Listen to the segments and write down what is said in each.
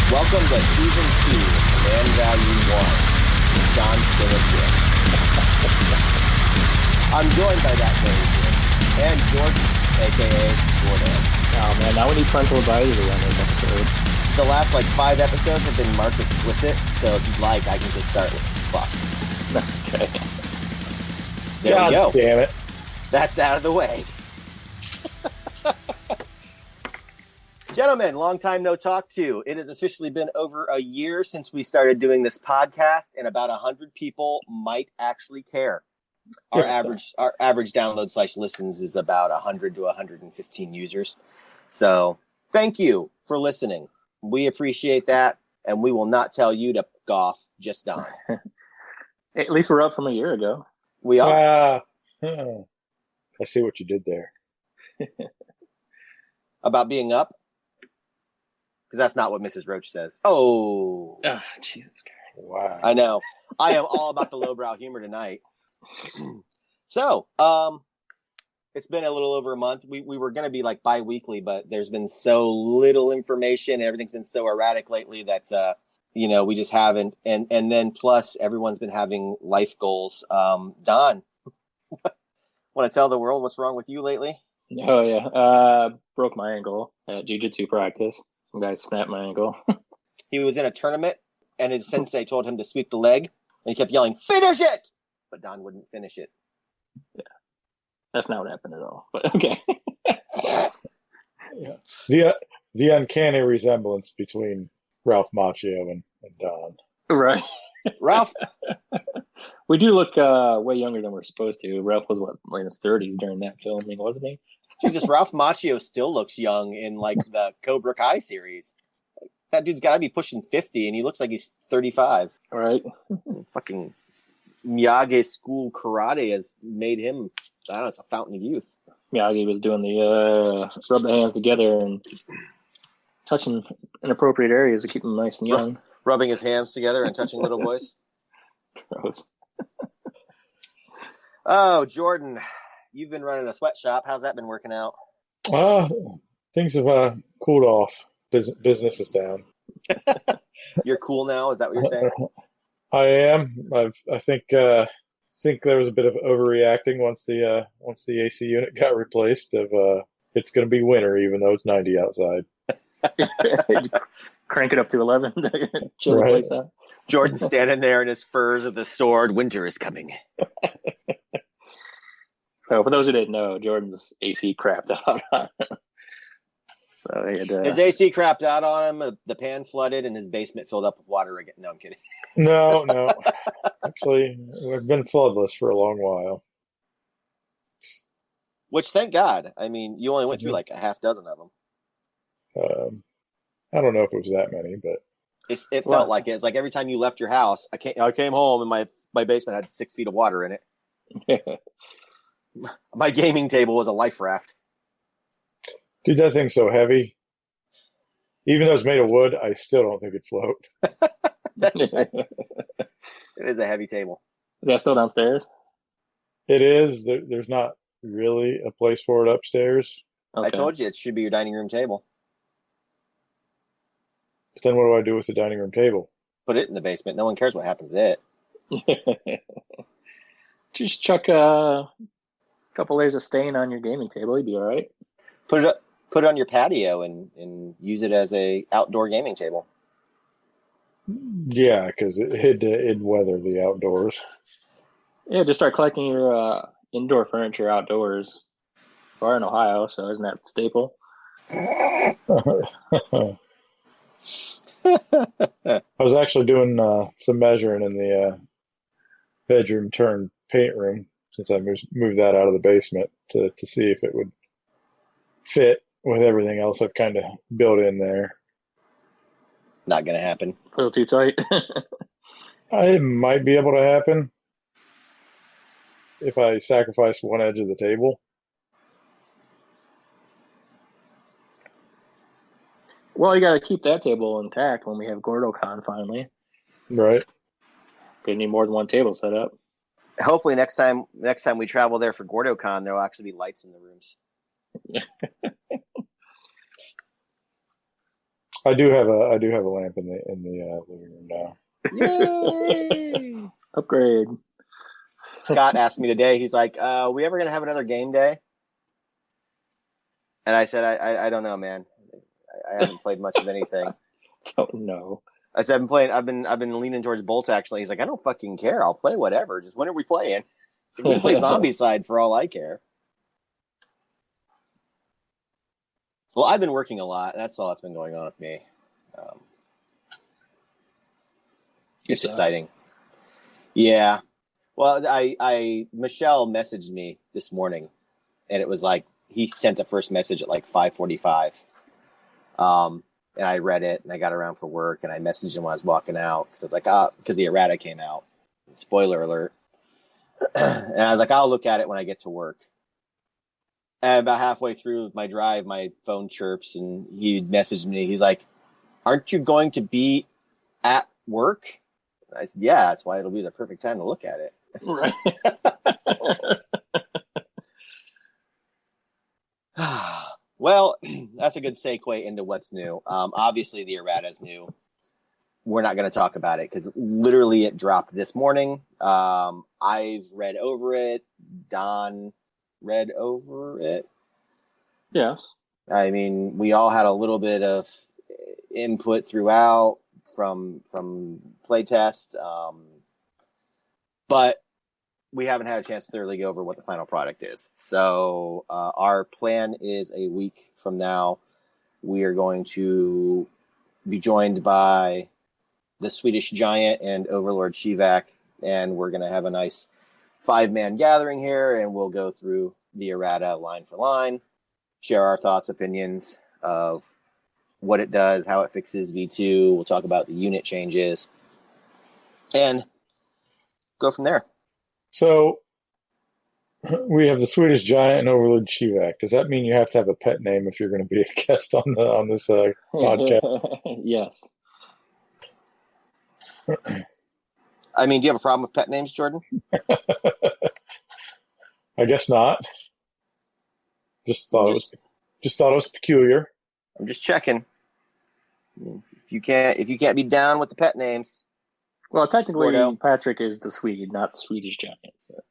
Welcome to Season 2 of Command Value 1. John Stewart. I'm joined by that Dave and George, a.k.a. Jordan. Oh, man, now we need parental advisory on this episode. The last, 5 episodes have been marked explicit, so if you'd like, I can just start with fuck. Okay. There God we go. Damn it. That's out of the way. Gentlemen, long time no talk to. It has officially been over a year since we started doing this podcast, and about 100 people might actually care. Our average download / listens is about 100 to 115 users. So thank you for listening. We appreciate that, and we will not tell you to golf, just Don. At least we're up from a year ago. We are. I see what you did there. About being up? Because that's not what Mrs. Roach says. Oh, Jesus Christ. Wow. I know. I am all about the lowbrow humor tonight. So, it's been a little over a month. We were going to be bi-weekly, but there's been so little information. Everything's been so erratic lately that, we just haven't. And then plus everyone's been having life goals. Don, want to tell the world what's wrong with you lately? Oh, yeah. Broke my ankle at jiu-jitsu practice. Some guy snapped my ankle. He was in a tournament, and his sensei told him to sweep the leg, and he kept yelling, "Finish it!" But Don wouldn't finish it. Yeah. That's not what happened at all. But okay. Yeah. The uncanny resemblance between Ralph Macchio and Don. Right. Ralph. We do look way younger than we're supposed to. Ralph was, in his 30s during that filming, wasn't he? Jesus, Ralph Macchio still looks young in the Cobra Kai series. That dude's got to be pushing 50, and he looks like he's 35. Right. Fucking Miyagi school karate has made him, I don't know, it's a fountain of youth. Miyagi was doing the rub the hands together and touching inappropriate areas to keep them nice and young. Rubbing his hands together and touching little boys. Gross. Oh, Jordan, you've been running a sweatshop. How's that been working out? Things have cooled off. Business is down. You're cool now? Is that what you're saying? I am. I think there was a bit of overreacting once the AC unit got replaced. It's going to be winter even though it's 90 outside. Crank it up to 11 to chill the place out. Jordan's standing there in his furs of the sword. Winter is coming. So for those who didn't know, Jordan's AC crapped out on him. So he had, his AC crapped out on him. The pan flooded, and his basement filled up with water again. No, I'm kidding. No. Actually, we've been floodless for a long while. Which, thank God. I mean, you only went through a half dozen of them. I don't know if it was that many, but it felt like it. It's like every time you left your house, I came home and my basement had 6 feet of water in it. My gaming table was a life raft. Dude, that thing's so heavy. Even though it's made of wood, I still don't think it'd float. It is a heavy table. Is that still downstairs? It is. There's not really a place for it upstairs. Okay. I told you it should be your dining room table. But then what do I do with the dining room table? Put it in the basement. No one cares what happens to it. Just chuck a couple layers of stain on your gaming table. You'd be all right. Put it on your patio and use it as a outdoor gaming table. Yeah, because it'd weather the outdoors. Yeah, just start collecting your indoor furniture outdoors. We are in Ohio, so isn't that a staple? I was actually doing some measuring in the bedroom turned paint room since I moved that out of the basement to see if it would fit with everything else I've kind of built in there. Not going to happen. A little too tight. It might be able to happen if I sacrifice one edge of the table. Well, you got to keep that table intact when we have GordoCon finally. Right. Gonna need more than one table set up. Hopefully next time we travel there for GordoCon, there will actually be lights in the rooms. I do have a lamp in the living room now. Yay! Upgrade. Scott asked me today. He's like, "We ever gonna have another game day?" And I said, "I don't know, man. I haven't played much of anything." Don't know. I said, I've been leaning towards Bolt actually. He's like, "I don't fucking care. I'll play whatever. Just when are we playing?" So we can play Zombicide for all I care. Well, I've been working a lot. That's all that's been going on with me. It's exciting. Yeah. Well, Michelle messaged me this morning, and it was like he sent a first message at like 5:45. And I read it, and I got around for work, and I messaged him when I was walking out because I was like, because the errata came out. Spoiler alert. And I was like, I'll look at it when I get to work. And about halfway through my drive, my phone chirps, and he messaged me. He's like, "Aren't you going to be at work?" And I said, "Yeah, that's why it'll be the perfect time to look at it." Right. Well, that's a good segue into what's new. Obviously, the errata is new. We're not going to talk about it because literally it dropped this morning. I've read over it. Don read over it. Yes. I mean, we all had a little bit of input throughout from playtest, but we haven't had a chance to thoroughly go over what the final product is. So our plan is a week from now, we are going to be joined by the Swedish Giant and Overlord Shivak, and we're going to have a nice 5-man gathering here, and we'll go through the errata line for line, share our thoughts, opinions of what it does, how it fixes V2. We'll talk about the unit changes, and go from there. So we have the Swedish Giant and Overlord Shivak. Does that mean you have to have a pet name if you're going to be a guest on this podcast? Yes. I mean, do you have a problem with pet names, Jordan? I guess not. Just thought it was peculiar. I'm just checking. If you can't be down with the pet names. Well, technically, Gordo. Patrick is the Swede, not the Swedish Giant. So.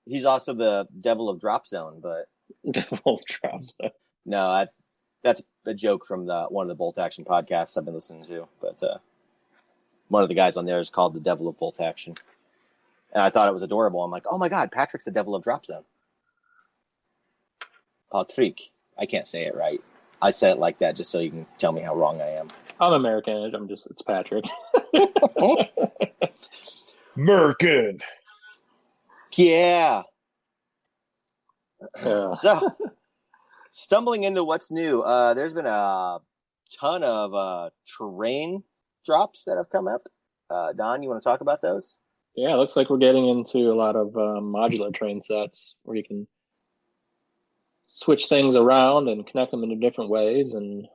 He's also the devil of Dropzone, but Devil of Dropzone. No, that's a joke from one of the Bolt Action podcasts I've been listening to. But one of the guys on there is called the Devil of Bolt Action, and I thought it was adorable. I'm like, oh my god, Patrick's the devil of Dropzone. Patrick, I can't say it right. I said it like that just so you can tell me how wrong I am. I'm American. It's Patrick. American. Yeah. So, stumbling into what's new, there's been a ton of terrain drops that have come up. Don, you want to talk about those? Yeah, it looks like we're getting into a lot of modular train sets where you can switch things around and connect them into different ways, and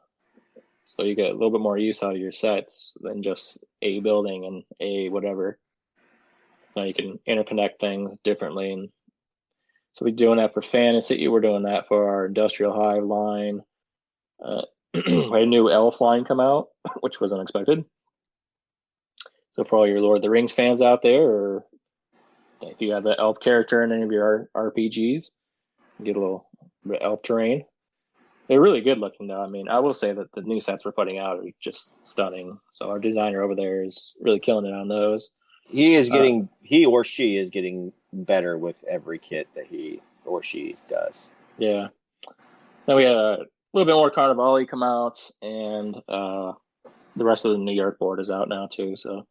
so you get a little bit more use out of your sets than just a building and a whatever. So you can interconnect things differently, and so we're doing that for fantasy. We're doing that for our industrial hive line. We had a new elf line come out, which was unexpected. So for all your Lord of the Rings fans out there, or if you have the elf character in any of your RPGs, you get a little elf terrain. They're really good looking, though. I mean, I will say that the new sets we're putting out are just stunning. So our designer over there is really killing it on those. He or she is getting better with every kit that he or she does. Yeah. Then we had a little bit more Carnivale come out, and the rest of the New York board is out now too. So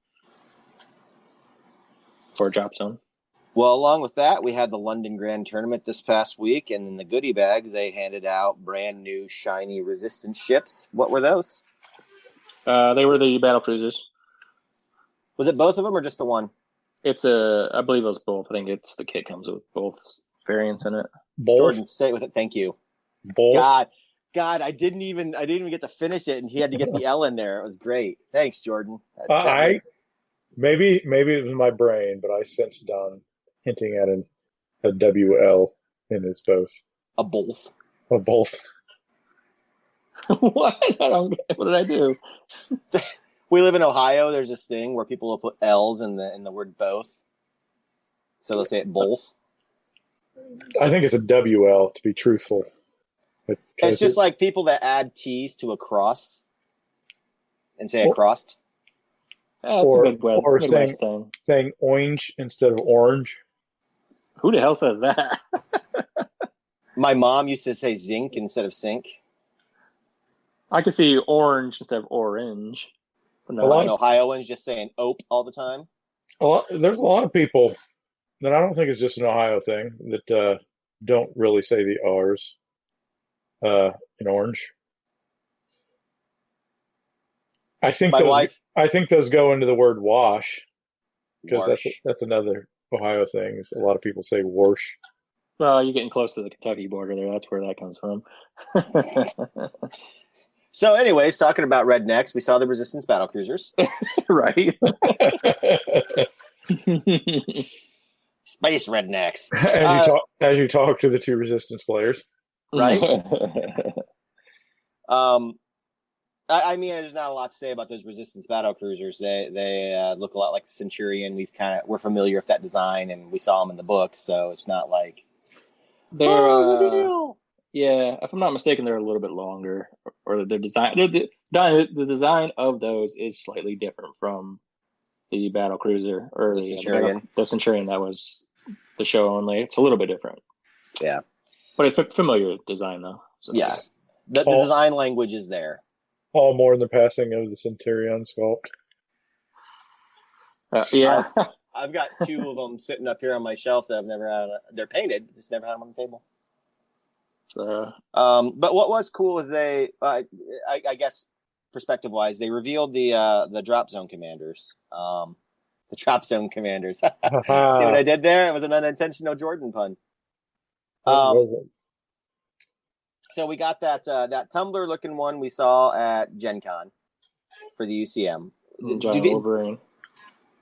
for Dropzone. Well, along with that, we had the London Grand Tournament this past week, and in the goodie bags, they handed out brand new shiny resistance ships. What were those? They were the battle cruisers. Was it both of them or just the one? I believe it was both. I think the kit comes with both variants in it. Both? Jordan, say it with it. Thank you. Both? God, I didn't even get to finish it, and he had to get the L in there. It was great. Thanks, Jordan. Maybe it was my brain, but I sensed Don hinting at a WL in his both. A both. A both. What? What did I do? We live in Ohio. There's this thing where people will put L's in the word both, so they'll say it both. I think it's a WL, to be truthful. It's just like people that add T's to a cross and say across. Yeah, that's a good way. Or Good saying orange instead of orange. Who the hell says that? My mom used to say zinc instead of sink. I could see orange instead of orange. But no, an Ohioans just saying ope all the time. There's a lot of people that I don't think it's just an Ohio thing that don't really say the R's in orange. I think those go into the word wash, because that's another Ohio thing. A lot of people say wash. Well, you're getting close to the Kentucky border there. That's where that comes from. So, anyways, talking about rednecks, we saw the Resistance battlecruisers. Right. Space rednecks. As you talk to the two Resistance players. Right? I mean, there's not a lot to say about those Resistance battlecruisers. They look a lot like the Centurion. We're familiar with that design, and we saw them in the book, so it's not like they're yeah. If I'm not mistaken, they're a little bit longer, or their design. The design of those is slightly different from the battlecruiser or the Centurion. The Centurion that was the show only. It's a little bit different. Yeah, but it's a familiar design though. So. Yeah, the design language is there. All more in the passing of the Centurion sculpt. Yeah. I've got two of them sitting up here on my shelf that I've never had. They're painted, just never had them on the table. But what was cool is they, I guess, perspective-wise, they revealed the Dropzone commanders. The Dropzone commanders. See what I did there? It was an unintentional Jordan pun. So we got that tumbler looking one we saw at Gen Con for the UCM. Wolverine.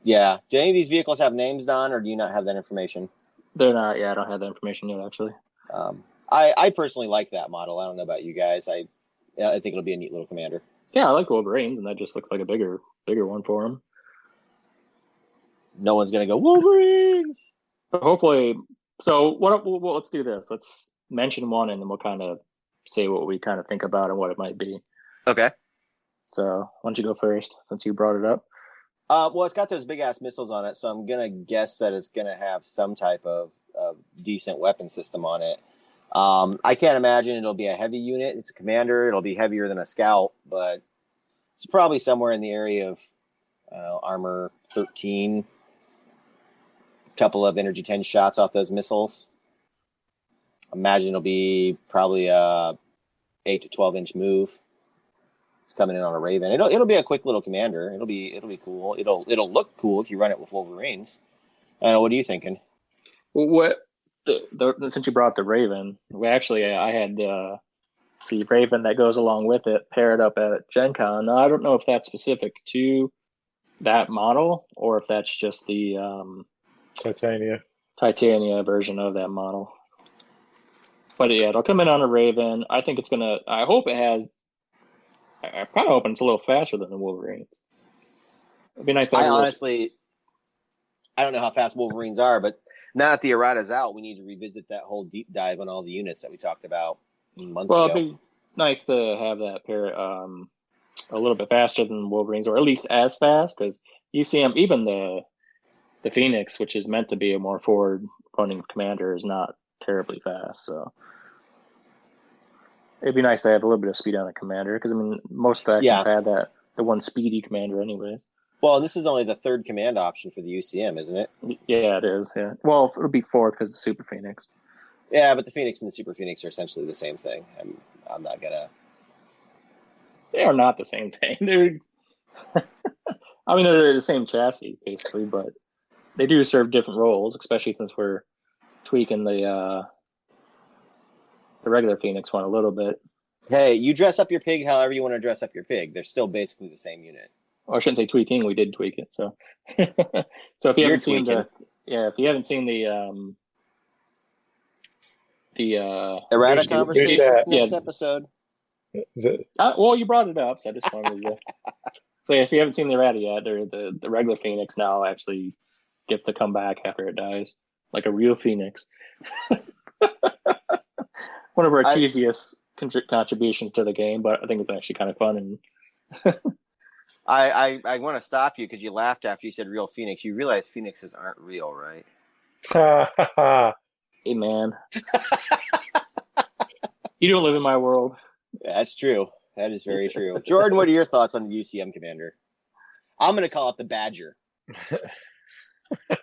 Yeah. Do any of these vehicles have names, Don, or do you not have that information? They're not. Yeah, I don't have that information yet, actually. I personally like that model. I don't know about you guys. I think it'll be a neat little commander. Yeah, I like Wolverines, and that just looks like a bigger one for him. No one's gonna go Wolverines. But hopefully, so let's do this. Let's mention one, and then we'll kind of say what we kind of think about and what it might be. Okay. So why don't you go first, since you brought it up? Well, it's got those big ass missiles on it, so I'm gonna guess that it's gonna have some type of decent weapon system on it. I can't imagine it'll be a heavy unit. It's a commander. It'll be heavier than a scout, but it's probably somewhere in the area of armor 13. A couple of energy 10 shots off those missiles. Imagine it'll be probably a 8 to 12 inch move. It's coming in on a Raven. It'll be a quick little commander. It'll be cool. It'll look cool if you run it with Wolverines. What are you thinking? What? Since you brought up the Raven, I had the Raven that goes along with it paired up at Gen Con. Now, I don't know if that's specific to that model or if that's just the Titania version of that model. But yeah, it'll come in on a Raven. I think it's gonna. I hope it has. I'm kind of hoping it's a little faster than the Wolverine. It'd be nice to have I don't know how fast Wolverines are, but now that the errata's out, we need to revisit that whole deep dive on all the units that we talked about months ago. Well, it'd be nice to have that pair a little bit faster than Wolverines, or at least as fast, because you see them, even the Phoenix, which is meant to be a more forward-running commander, is not terribly fast. So it'd be nice to have a little bit of speed on the commander, because I mean, most factions had the one speedy commander anyway. Well, this is only the third command option for the UCM, isn't it? Yeah, it is. Yeah. Well, it'll be fourth because the Super Phoenix. Yeah, but the Phoenix and the Super Phoenix are essentially the same thing. I'm not gonna. They are not the same thing. They're. I mean, they're the same chassis basically, but they do serve different roles, especially since we're tweaking the regular Phoenix one a little bit. Hey, you dress up your pig however you want to dress up your pig. They're still basically the same unit. Well, I shouldn't say tweaking. We did tweak it. So, so if you haven't seen the errata conversation from this episode. Well, you brought it up, so I just wanted to. So if you haven't seen the errata yet, the regular Phoenix now actually gets to come back after it dies, like a real Phoenix. One of our cheesiest contributions to the game, but I think it's actually kind of fun. And I want to stop you because you laughed after you said real Phoenix. You realize Phoenixes aren't real, right? Hey, man. You don't live in my world. Yeah, that's true. That is very true. Jordan, what are your thoughts on the UCM Commander? I'm going to call it the Badger. The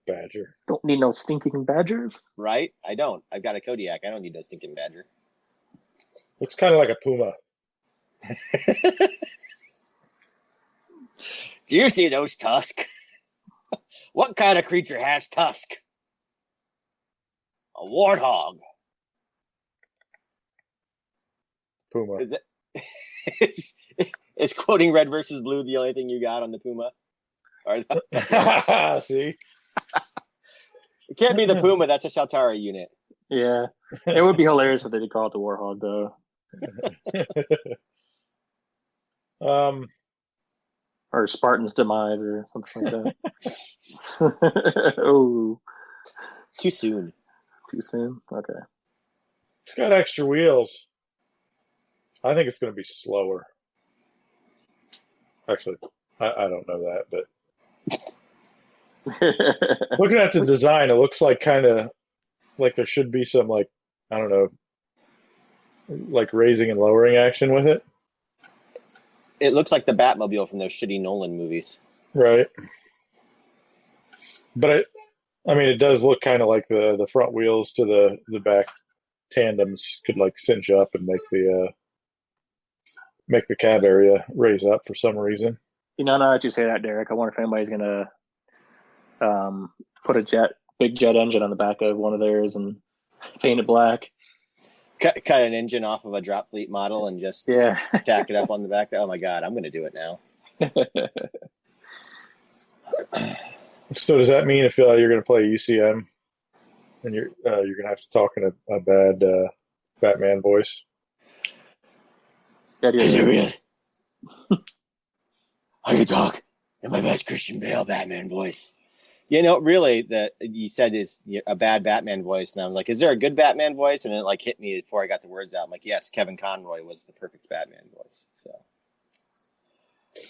Badger. Don't need no stinking badgers. Right? I don't. I've got a Kodiak. I don't need no stinking Badger. Looks kind of like a puma. Do you see those tusks? What kind of creature has tusk? A warthog. Puma. Is quoting red versus blue the only thing you got on the Puma? See? It can't be the Puma. That's a Shaltara unit. Yeah. It would be hilarious if they did call it the Warhog, though. Or Spartan's Demise or something like that. Oh. Too soon. Too soon? Okay. It's got extra wheels. I think it's going to be slower. Actually, I don't know that, but looking at the design, it looks like kind of like there should be some, like, I don't know, like raising and lowering action with it. It looks like the Batmobile from those shitty Nolan movies. Right. But I mean, it does look kind of like the front wheels to the back tandems could like cinch up and make the cab area raise up for some reason. You know, now that you say that, Derek, I wonder if anybody's going to put a big jet engine on the back of one of theirs and paint it black. Cut an engine off of a Dropfleet model and just tack it up on the back. Oh my God, I'm going to do it now. So does that mean if you're going to play UCM and you're going to have to talk in a bad Batman voice? Is it really? I can talk in my best Christian Bale Batman voice. You know, really, that you said is a bad Batman voice, and I'm like, is there a good Batman voice? And it like hit me before I got the words out. I'm like, yes, Kevin Conroy was the perfect Batman voice. So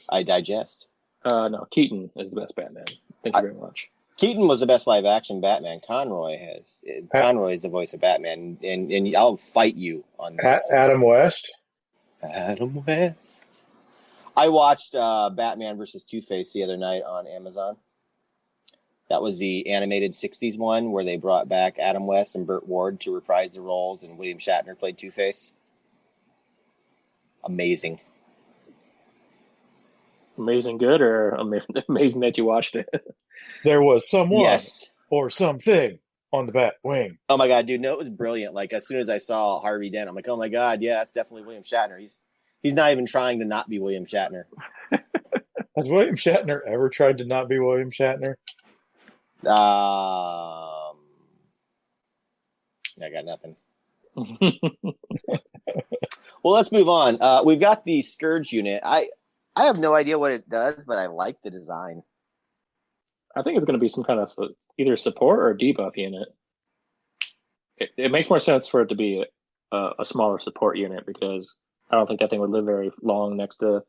I digest. No, Keaton is the best Batman. Thank you very much. Keaton was the best live action Batman. Conroy is the voice of Batman, and I'll fight you on this. Adam West. Adam West. I watched Batman versus Two-Face the other night on Amazon. That was the animated 60s one where they brought back Adam West and Burt Ward to reprise the roles, and William Shatner played Two-Face. Amazing. Amazing good or amazing that you watched it? There was someone or something on the bat wing. Oh my God, dude. No, it was brilliant. Like, as soon as I saw Harvey Dent, I'm like, oh my God, yeah, that's definitely William Shatner. He's not even trying to not be William Shatner. Has William Shatner ever tried to not be William Shatner? I got nothing. Well, let's move on. We've got the Scourge unit. I have no idea what it does, but I like the design. I think it's going to be some kind of either support or debuff unit. It makes more sense for it to be a smaller support unit because I don't think that thing would live very long next to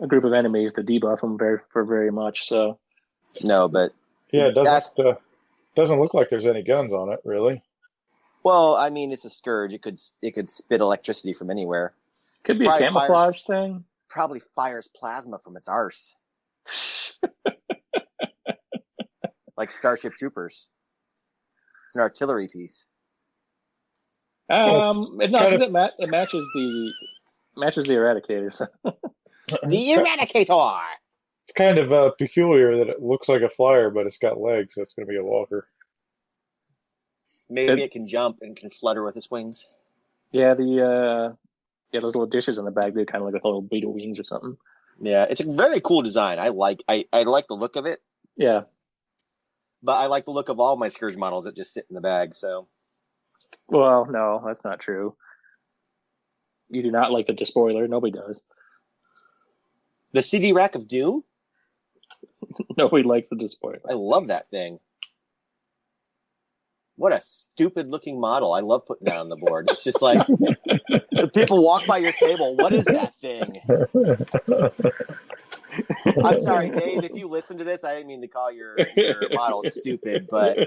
a group of enemies to debuff them very much. So no, but yeah, it doesn't look like there's any guns on it, really. Well, I mean, it's a Scourge. It could spit electricity from anywhere. Could be probably a camouflage thing. Probably fires plasma from its arse. Like Starship Troopers. It's an artillery piece. It matches the Eradicator. So. The Eradicator! It's kind of peculiar that it looks like a flyer, but it's got legs, so it's going to be a walker. Maybe it can jump and can flutter with its wings. Yeah, those little dishes on the back, they kind of like a little beetle wings or something. Yeah, it's a very cool design. I like the look of it. Yeah. But I like the look of all my Scourge models that just sit in the bag, so. Well, no, that's not true. You do not like the despoiler. Nobody does. The CD rack of Doom? Nobody likes the despoiler. I love that thing. What a stupid looking model. I love putting that on the board. It's just like people walk by your table. What is that thing? I'm sorry, Dave, if you listen to this, I didn't mean to call your model stupid, but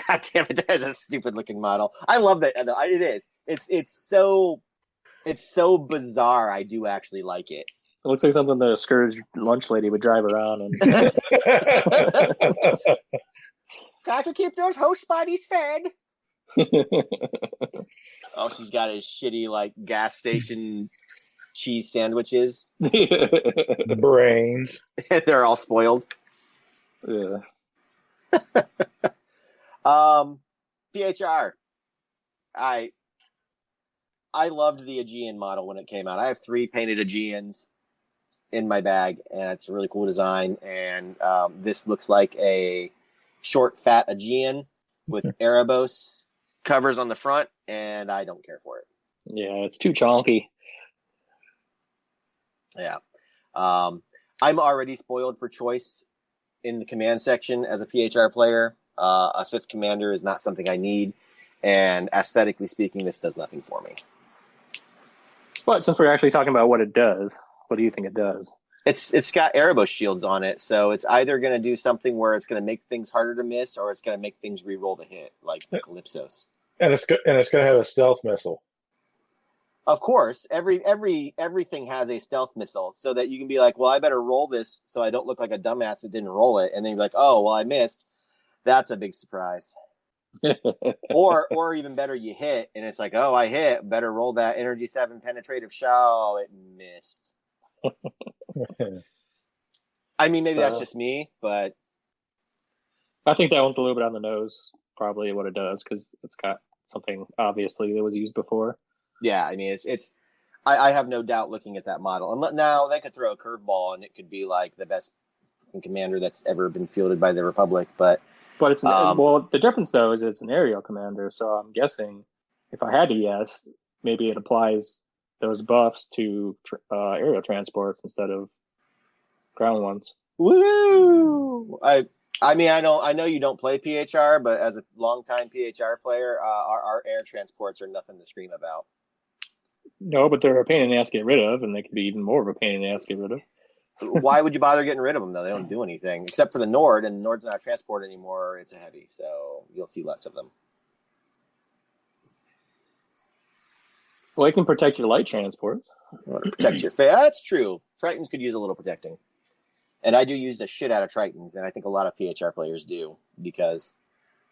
God damn it, that is a stupid looking model. I love that. It is. It's so bizarre. I do actually like it. It looks like something the Scourge lunch lady would drive around and got to keep those host bodies fed. Oh, she's got his shitty like gas station cheese sandwiches. Brains. They're all spoiled. Yeah. PHR. I loved the Aegean model when it came out. I have 3 painted Aegeans in my bag, and it's a really cool design. And this looks like a short, fat Aegean with Erebos covers on the front, and I don't care for it. Yeah, it's too chonky. Yeah. I'm already spoiled for choice in the command section as a PHR player. A 5th commander is not something I need, and aesthetically speaking, this does nothing for me. But since we're actually talking about what it does, what do you think it does? It's got Erebos shields on it, so it's either going to do something where it's going to make things harder to miss, or it's going to make things re-roll the hit, like the Calypsos. And it's going to have a stealth missile. Of course, everything has a stealth missile, so that you can be like, well, I better roll this so I don't look like a dumbass that didn't roll it, and then you're like, oh, well, I missed. That's a big surprise. or even better, you hit, and it's like, oh, I hit. Better roll that Energy 7 penetrative shot. Oh, it missed. I mean, maybe that's just me, but I think that one's a little bit on the nose, probably what it does, because it's got something obviously that was used before. Yeah, I mean, it's. I have no doubt looking at that model. And now they could throw a curveball, and it could be like the best commander that's ever been fielded by the Republic. But it's well, the difference though is it's an aerial commander. So I'm guessing, if I had to guess, maybe it applies those buffs to aerial transports instead of ground ones. Woo! I mean, I know you don't play PHR, but as a longtime PHR player, our air transports are nothing to scream about. No, but they're a pain in the ass to get rid of, and they can be even more of a pain in the ass to get rid of. Why would you bother getting rid of them, though? They don't do anything, except for the Nord, and Nord's not a transport anymore. It's a heavy, so you'll see less of them. Well, it can protect your light transports. Protect your face. That's true. Tritons could use a little protecting. And I do use the shit out of Tritons, and I think a lot of PHR players do, because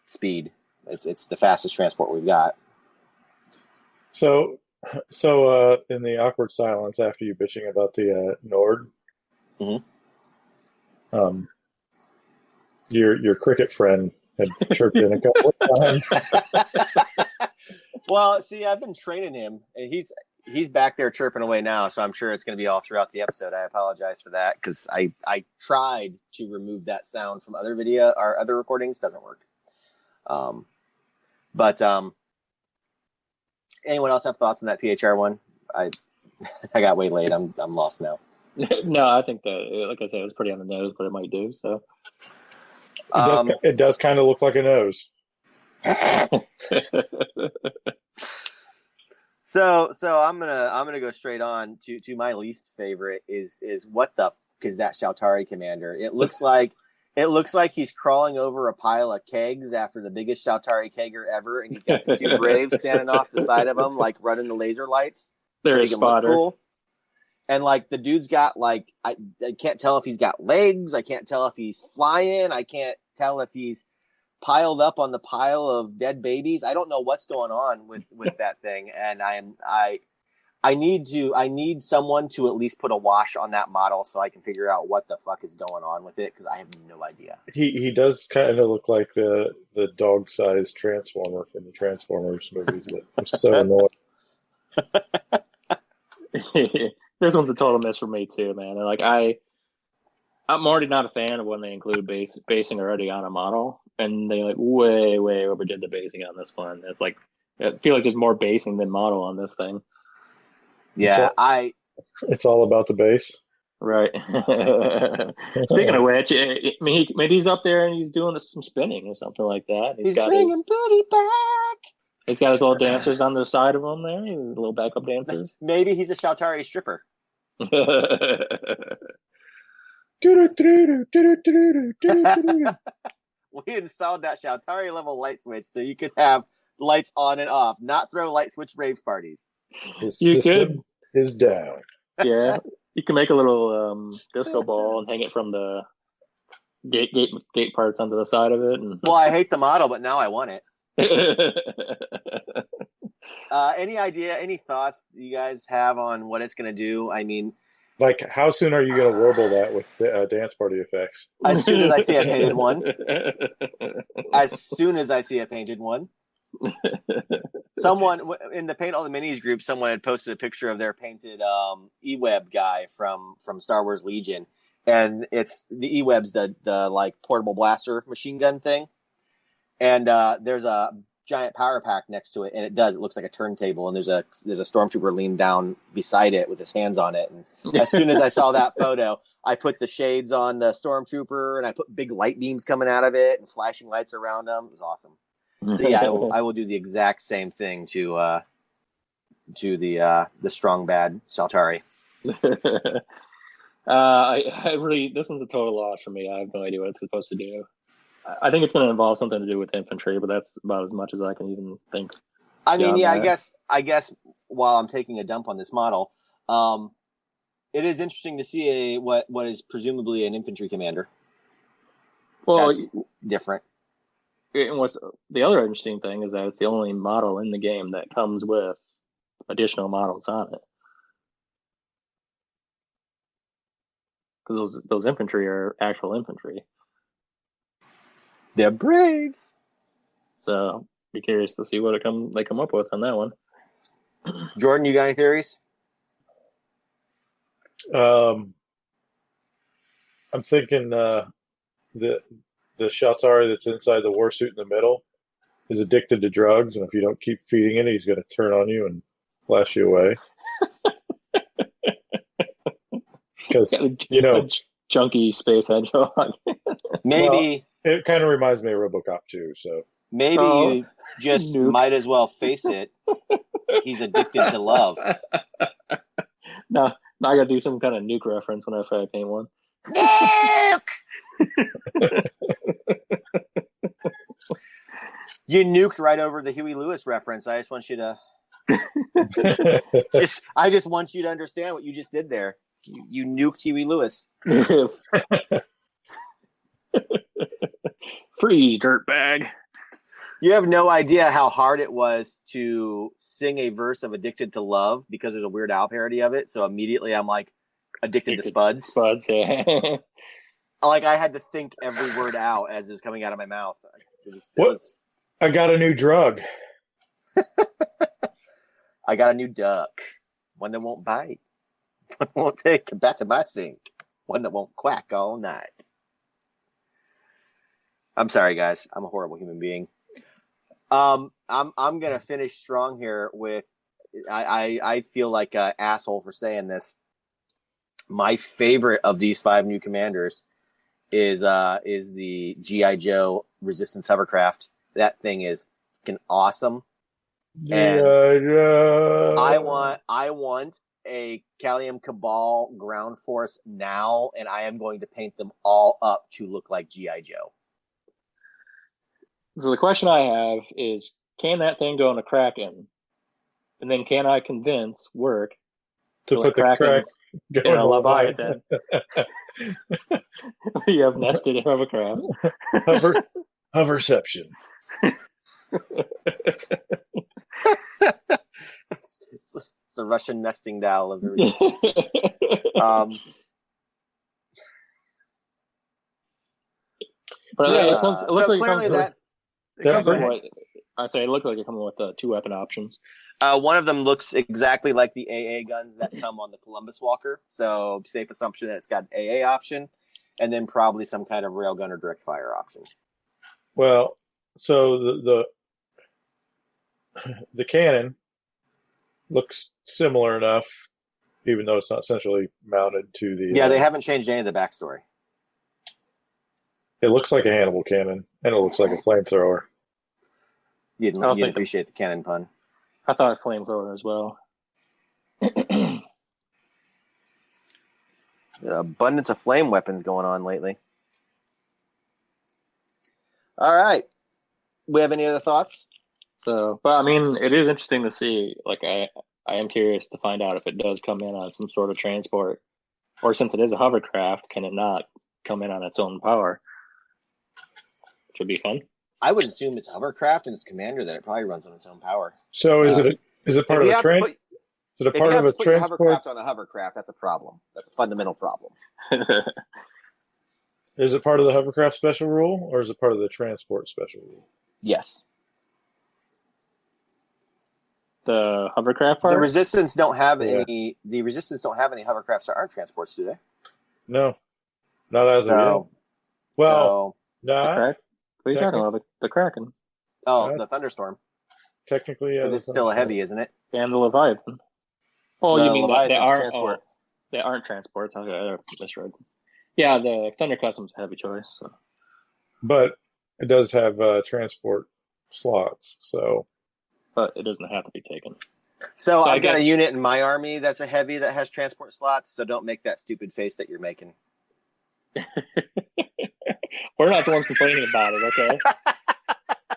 speed. It's the fastest transport we've got. So in the awkward silence after you bitching about the Nord, your cricket friend had chirped in a couple of times. Well, see, I've been training him, and he's back there chirping away now, so I'm sure it's going to be all throughout the episode. I apologize for that, because I tried to remove that sound from other video or other recordings. Doesn't work. But anyone else have thoughts on that PHR one? I got way late. I'm lost now. No, I think that, like I said, it was pretty on the nose, but it might do so. It does kind of look like a nose. So I'm gonna go straight on to my least favorite is what the fuck is that Shaltari commander? It looks like he's crawling over a pile of kegs after the biggest Shaltari kegger ever, and he's got the 2 Braves standing off the side of him, like running the laser lights. They're a spotter. Cool. And like the dude's got like I can't tell if he's got legs. I can't tell if he's flying. I can't tell if he's piled up on the pile of dead babies. I don't know what's going on with that thing, and I need someone to at least put a wash on that model so I can figure out what the fuck is going on with it, because I have no idea. He does kind of look like the dog-sized Transformer from the Transformers movies that was so annoying. This one's a total miss for me too, man. Like I'm already not a fan of when they include basing already on a model, and they like way overdid the basing on this one. It's like I feel like there's more basing than model on this thing. Yeah, It's all about the bass. Right. Speaking of which, maybe he's up there and he's doing some spinning or something like that. He's bringing booty back. He's got his little dancers on the side of him there, his little backup dancers. Maybe he's a Shoutari stripper. We installed that Shoutari level light switch so you could have lights on and off, not throw light switch rave parties. His system is down. Yeah, you can make a little disco ball and hang it from the gate parts onto the side of it. Well, I hate the model, but now I want it. Any idea, any thoughts you guys have on what it's going to do? I mean, like, how soon are you going to warble that with dance party effects? As soon as I see a painted one. As soon as I see a painted one. Someone in the Paint All the Minis group, someone had posted a picture of their painted E-Web guy from Star Wars Legion, and it's the E-Web's the like portable blaster machine gun thing, and there's a giant power pack next to it, and it looks like a turntable, and there's a stormtrooper leaned down beside it with his hands on it. And as soon as I saw that photo, I put the shades on the stormtrooper, and I put big light beams coming out of it and flashing lights around them. It was awesome. So yeah, I will do the exact same thing to the strong bad Saltari. I really, this one's a total loss for me. I have no idea what it's supposed to do. I think it's going to involve something to do with infantry, but that's about as much as I can even think. I mean, yeah, I guess while I'm taking a dump on this model, it is interesting to see what is presumably an infantry commander. Well, that's different. And what's the other interesting thing is that it's the only model in the game that comes with additional models on it. Because those infantry are actual infantry. They're Braves. So be curious to see what they come up with on that one. Jordan, you got any theories? I'm thinking the Shaltari that's inside the warsuit in the middle is addicted to drugs, and if you don't keep feeding it, he's going to turn on you and flash you away. Because, junky space hedgehog. Maybe it kind of reminds me of RoboCop 2. So maybe you just might as well face it. He's addicted to love. Now I got to do some kind of nuke reference whenever I paint one. Nuke! You nuked right over the Huey Lewis reference. I just want you to I just want you to understand what you just did there. You nuked Huey Lewis. Freeze, dirtbag. You have no idea how hard it was to sing a verse of Addicted to Love because there's a Weird Al parody of it. So immediately I'm like, addicted to Spuds. Spuds, yeah. Like I had to think every word out as it was coming out of my mouth. I got a new drug. I got a new duck. One that won't bite. One that won't take a bath in my sink. One that won't quack all night. I'm sorry, guys. I'm a horrible human being. I'm gonna finish strong here with. I feel like an asshole for saying this. My favorite of these 5 new commanders is the G.I. Joe Resistance Hovercraft. That thing is fucking awesome. And I want a Callium Cabal ground force now, and I am going to paint them all up to look like G.I. Joe. So the question I have is, can that thing go in a Kraken? And then can I convince work to put the Kraken in a Leviathan? You have nested hovercraft. Hoverception. It's the Russian nesting doll of the Resistance. But it looks like clearly it looked like it comes with 2 weapon options. One of them looks exactly like the AA guns that come on the Columbus Walker. So safe assumption that it's got an AA option, and then probably some kind of railgun or direct fire option. Well, so the cannon looks similar enough, even though it's not essentially mounted to the. Yeah, they haven't changed any of the backstory. It looks like a Hannibal cannon, and it looks like a flamethrower. You didn't appreciate the cannon pun. I thought flamethrower as well. Abundance of flame weapons going on lately. All right. We have any other thoughts? So, but I mean, it is interesting to see. Like, I am curious to find out if it does come in on some sort of transport, or since it is a hovercraft, can it not come in on its own power? Which would be fun. I would assume it's hovercraft and it's commander that it probably runs on its own power. So is it part of a train? Is it a part of a transport? If you have to put hovercraft on a hovercraft, that's a problem. That's a fundamental problem. Is it part of the hovercraft special rule, or is it part of the transport special rule? Yes. The hovercraft part? The resistance don't have any. The resistance don't have any hovercrafts that aren't transports, do they? No, not as of yet. Well, what are you talking about? The Kraken. Oh, the Thunderstorm. Technically, yeah. Because it's still a heavy, isn't it? And the Leviathan. Oh, you mean that they aren't transport? They aren't transports. Okay, I misread. Yeah, the Thunder Custom's a heavy choice. So. But it does have transport slots, so. But it doesn't have to be taken. So I've got a unit in my army that's a heavy that has transport slots, so don't make that stupid face that you're making. We're not the ones complaining about it, okay?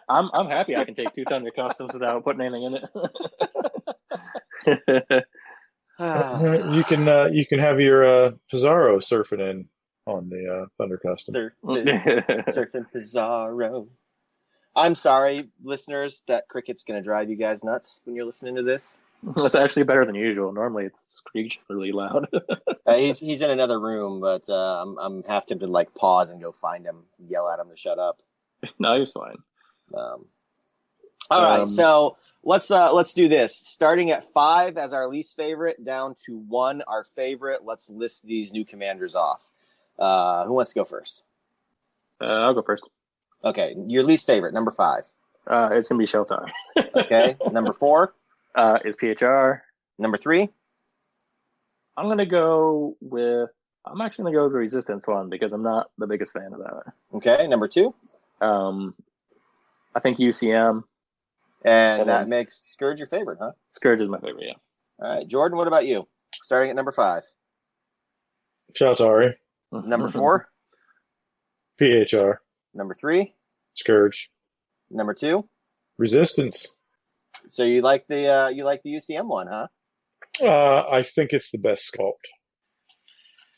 I'm happy I can take 2 Thunder Customs without putting anything in it. You can have your Pizarro surfing in on the Thunder Custom. Surfing Pizarro. I'm sorry, listeners, that Cricket's going to drive you guys nuts when you're listening to this. It's actually better than usual. Normally, it's screeching really loud. He's in another room, but I'm half tempted to like pause and go find him, and yell at him to shut up. No, he's fine. All right, so let's do this. Starting at 5 as our least favorite, down to 1 our favorite. Let's list these new commanders off. Who wants to go first? I'll go first. Okay, your least favorite, number 5. It's gonna be Sheltar. Okay, number 4 is PHR. Number 3. I'm actually gonna go with the Resistance one because I'm not the biggest fan of that. Okay, number 2. I think UCM. And that makes Scourge your favorite, huh? Scourge is my favorite, yeah. All right, Jordan, what about you? Starting at number 5. Sheltari. Number 4. PHR. Number 3. Scourge. Number 2. Resistance. So you like the UCM one, huh? I think it's the best sculpt.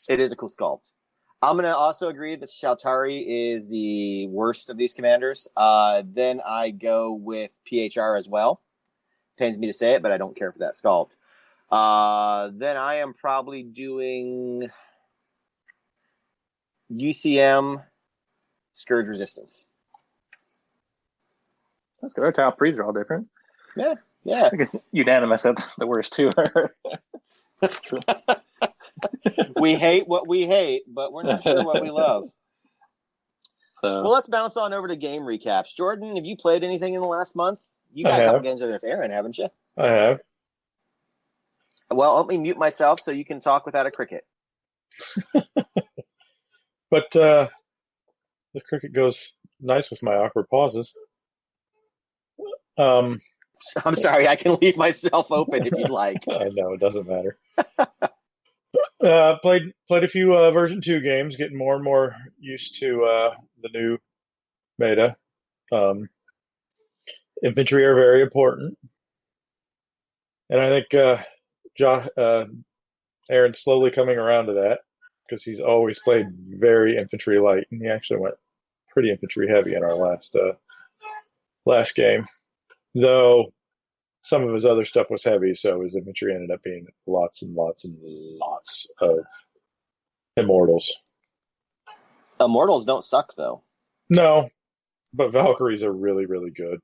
It is a cool sculpt. I'm going to also agree that Sheltari is the worst of these commanders. Then I go with PHR as well. Pains me to say it, but I don't care for that sculpt. Then I am probably doing UCM Scourge Resistance. That's good. Our top threes are all different. Yeah. I guess unanimous that the worst two are. We hate what we hate, but we're not sure what we love. Well, let's bounce on over to game recaps. Jordan, have you played anything in the last month? You got a couple games over with Aaron, haven't you? I have. Well, let me mute myself so you can talk without a cricket. But the cricket goes nice with my awkward pauses. I'm sorry, I can leave myself open if you'd like. I know, it doesn't matter. Played a few version 2 games, getting more and more used to the new meta. Infantry are very important. And I think Aaron's slowly coming around to that because he's always played very infantry light, and he actually went pretty infantry heavy in our last game. Though some of his other stuff was heavy, so his infantry ended up being lots and lots and lots of Immortals. Immortals don't suck, though. No, but Valkyries are really, really good.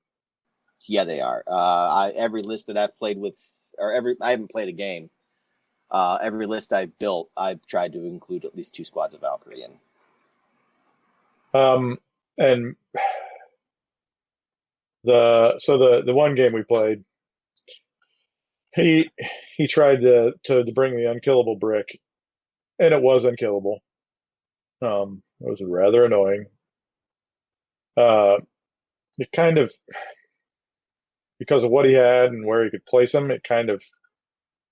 Yeah, they are. Every list that I've played with, I haven't played a game. Every list I've built, I've tried to include at least 2 squads of Valkyrie in. And the one game we played, He tried to bring the unkillable brick, and it was unkillable. It was rather annoying. It kind of, because of what he had and where he could place him, it kind of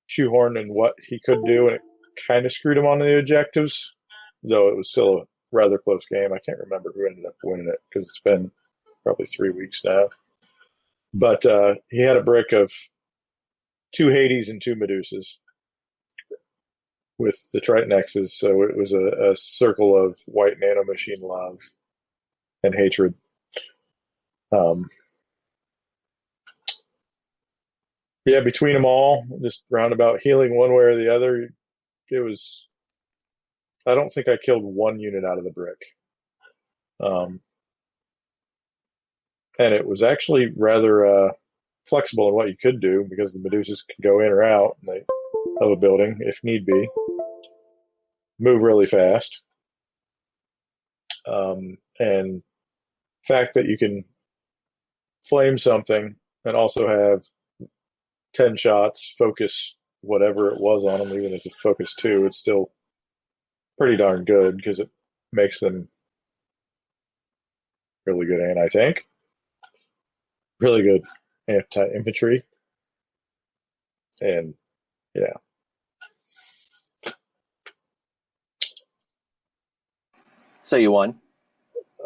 shoehorned in what he could do, and it kind of screwed him on the objectives, though it was still a rather close game. I can't remember who ended up winning it because it's been probably 3 weeks now. But he had a brick of 2 Hades and 2 Medusas with the Triton X's, so it was a circle of white nanomachine love and hatred. Yeah, between them all, just roundabout healing one way or the other, it was. I don't think I killed 1 unit out of the brick. And it was actually rather flexible in what you could do because the Medusas could go in or out of a building if need be, move really fast. And the fact that you can flame something and also have 10 shots, focus whatever it was on them, even if it's focus 2, it's still pretty darn good because it makes them really good anti-tank, really good anti-infantry, and yeah. So you won?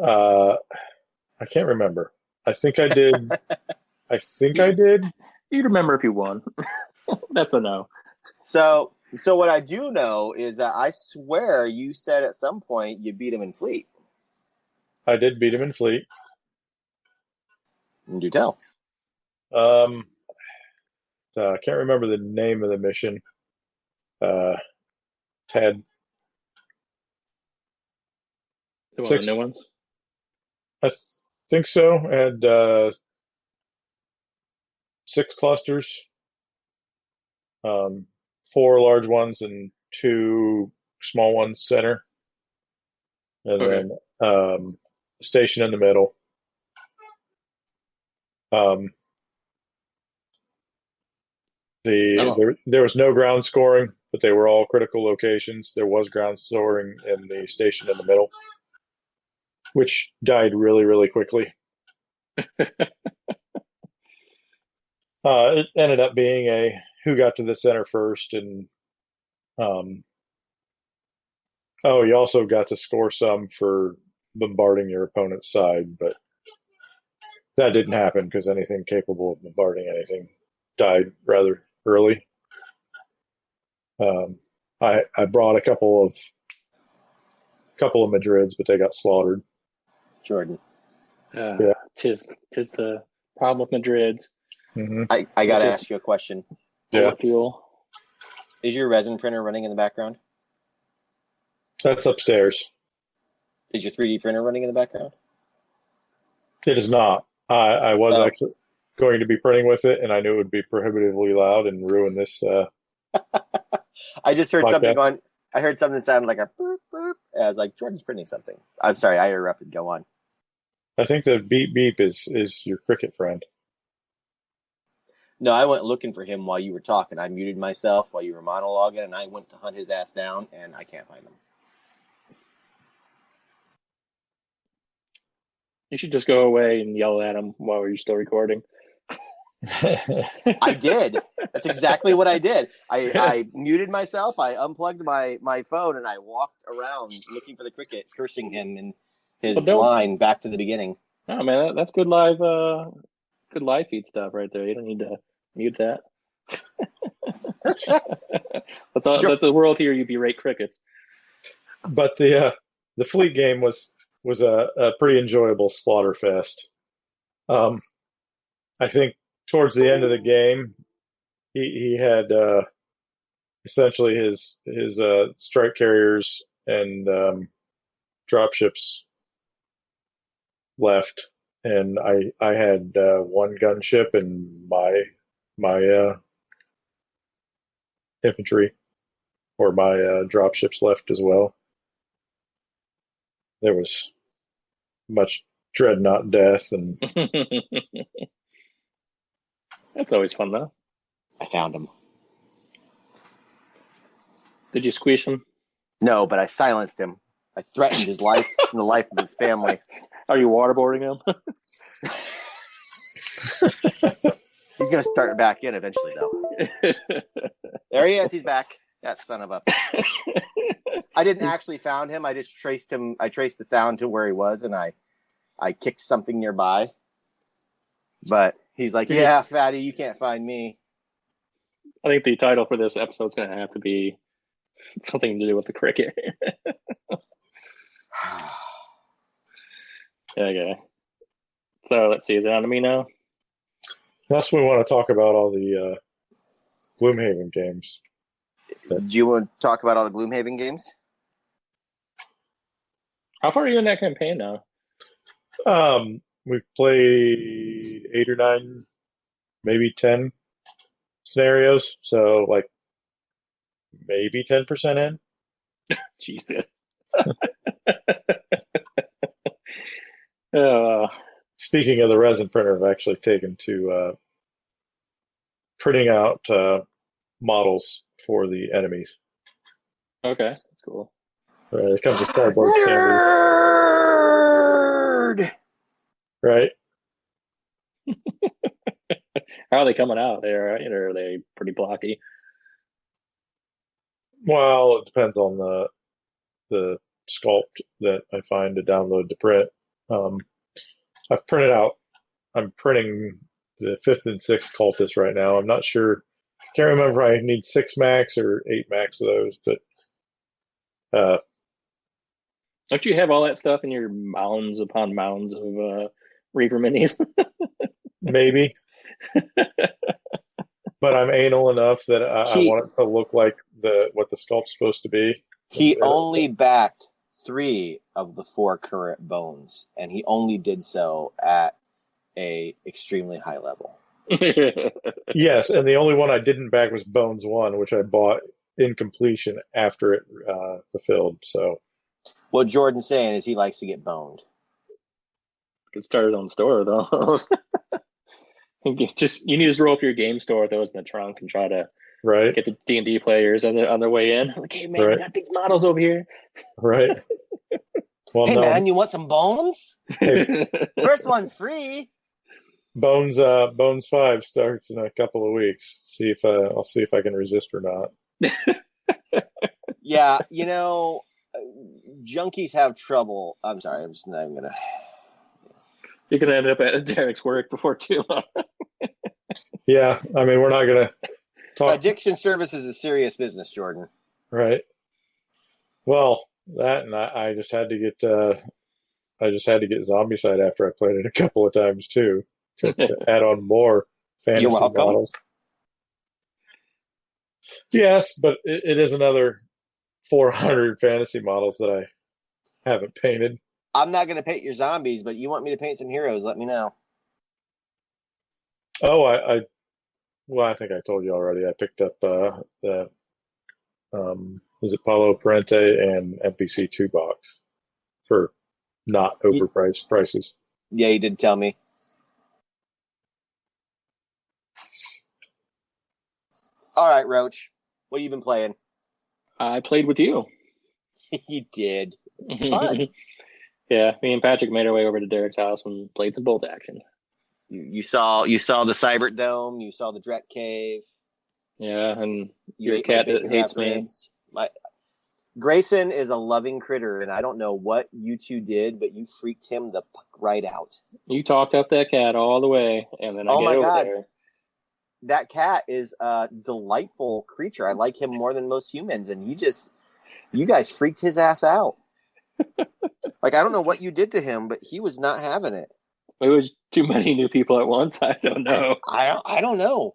I can't remember. I think I did. I think I did. You'd remember if you won. That's a no. So what I do know is that I swear you said at some point you beat him in Fleet. I did beat him in Fleet. Do tell. I can't remember the name of the mission. Had So one of the new ones? I think so. Had 6 clusters, 4 large ones and 2 small ones center, and then a station in the middle. There was no ground scoring, but they were all critical locations. There was ground scoring in the station in the middle, which died really, really quickly. It ended up being a who got to the center first, and you also got to score some for bombarding your opponent's side, but that didn't happen because anything capable of bombarding anything died rather early. I brought a couple of Madrids, but they got slaughtered. Jordan. Yeah. Tis the problem with Madrids. Mm-hmm. I got to ask you a question. Yeah. Fuel. Is your resin printer running in the background? That's upstairs. Is your 3D printer running in the background? It is not. I was actually going to be printing with it, and I knew it would be prohibitively loud and ruin this. I just heard podcast. something going. I heard something sound like a boop boop. I was like, Jordan's printing something. I'm sorry, I interrupted. Go on. I think the beep beep is your cricket friend. No, I went looking for him while you were talking. I muted myself while you were monologuing, and I went to hunt his ass down, and I can't find him. You should just go away and yell at him while you're still recording. I did. That's exactly what I did. I muted myself. I unplugged my phone, and I walked around looking for the cricket, cursing him in his line back to the beginning. Oh man, that's good live feed stuff right there. You don't need to mute that. Let the world hear you berate crickets. But the Fleet game was a pretty enjoyable slaughter fest. I think towards the end of the game, he had essentially his strike carriers and dropships left, and I had 1 gunship and my infantry or my dropships left as well. There was much dreadnought death, and that's always fun though. I found him. Did you squeeze him? No, but I silenced him. I threatened his life and the life of his family. Are you waterboarding him? He's going to start back in eventually, though. There he is. He's back. That son of a... I didn't actually found him. I just traced him. I traced the sound to where he was, and I kicked something nearby. But he's like, yeah, fatty, you can't find me. I think the title for this episode is going to have to be something to do with the cricket. Okay. So let's see. Is it on to me now? Unless we want to talk about all the Gloomhaven games. Do you want to talk about all the Gloomhaven games? How far are you in that campaign now? We've played 8 or 9, maybe 10 scenarios. So, like, maybe 10% in. Jesus. Speaking of the resin printer, I've actually taken to printing out models for the enemies. Okay, that's cool. It comes with cardboard standard. Nerd! Right? How are they coming out? Or are they pretty blocky? Well, it depends on the sculpt that I find to download to print. I've printed out. I'm printing the 5th and 6th cultists right now. I'm not sure. Can't remember if I need 6 max or 8 max of those, but don't you have all that stuff in your mounds upon mounds of Reaper minis? maybe. But I'm anal enough that I want it to look like what the sculpt's supposed to be. He only backed 3 of the 4 current bones, and he only did so at a extremely high level. Yes, and the only one I didn't back was Bones 1, which I bought in completion after it fulfilled. So, what Jordan's saying is he likes to get boned. Could start his own store though. You need to just roll up your game store, throw those in the trunk, and try to get the D&D players on their way in. Like, hey man, we got these models over here. Right. Well, hey man, you want some bones? Hey. First one's free. Bones 5 starts in a couple of weeks. I'll see if I can resist or not. Yeah, junkies have trouble. I'm sorry, I'm just not even gonna. You're gonna end up at Derek's work before too long. Yeah, I mean, we're not gonna talk. Addiction service is a serious business, Jordan. Right. Well, that and I just had to get Zombicide after I played it a couple of times too to add on more fantasy models. Yes, but it is another 400 fantasy models that I haven't painted. I'm not going to paint your zombies, but you want me to paint some heroes, let me know. Oh, I think I told you already. I picked up the was it Paulo Parente and NPC 2 box for not overpriced prices. Yeah, you did tell me. All right, Roach, what have you been playing? I played with you. You did. Fun. Yeah, me and Patrick made our way over to Derek's house and played some bolt action. You saw the Cybert Dome. You saw the Dret Cave. Yeah, and your cat that hates me. Grayson is a loving critter, and I don't know what you two did, but you freaked him the fuck right out. You talked up that cat all the way, and then I get over there. That cat is a delightful creature. I like him more than most humans, and you guys freaked his ass out. Like, I don't know what you did to him, but he was not having it. It was too many new people at once. I don't know. I don't know.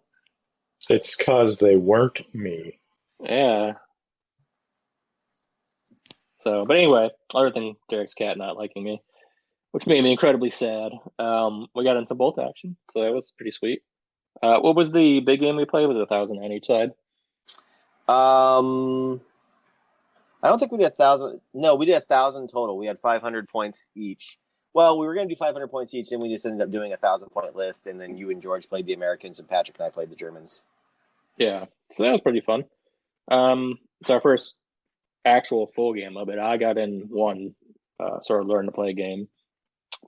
It's because they weren't me. Yeah. So, but anyway, other than Derek's cat not liking me, which made me incredibly sad, we got in some bolt action, so that was pretty sweet. What was the big game we played? Was it 1,000 on each side? I don't think we did 1,000. No, we did 1,000 total. We had 500 points each. Well, we were going to do 500 points each, and we just ended up doing a 1,000-point list. And then you and George played the Americans, and Patrick and I played the Germans. Yeah, so that was pretty fun. It's our first actual full game of it. I got in one, sort of learned to play a game.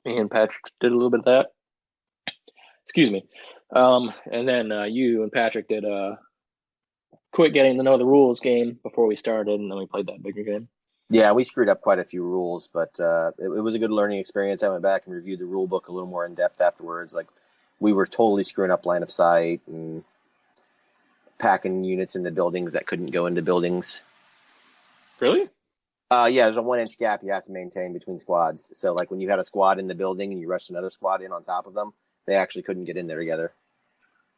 Me and Patrick did a little bit of that. Excuse me. And then you and Patrick did a quick getting to know the rules game before we started, and then we played that bigger game. Yeah, we screwed up quite a few rules, but it was a good learning experience. I went back and reviewed the rule book a little more in depth afterwards. Like, we were totally screwing up line of sight and packing units into buildings that couldn't go into buildings. Really? Yeah, there's a 1-inch gap you have to maintain between squads. So, like, when you had a squad in the building and you rushed another squad in on top of them, they actually couldn't get in there together.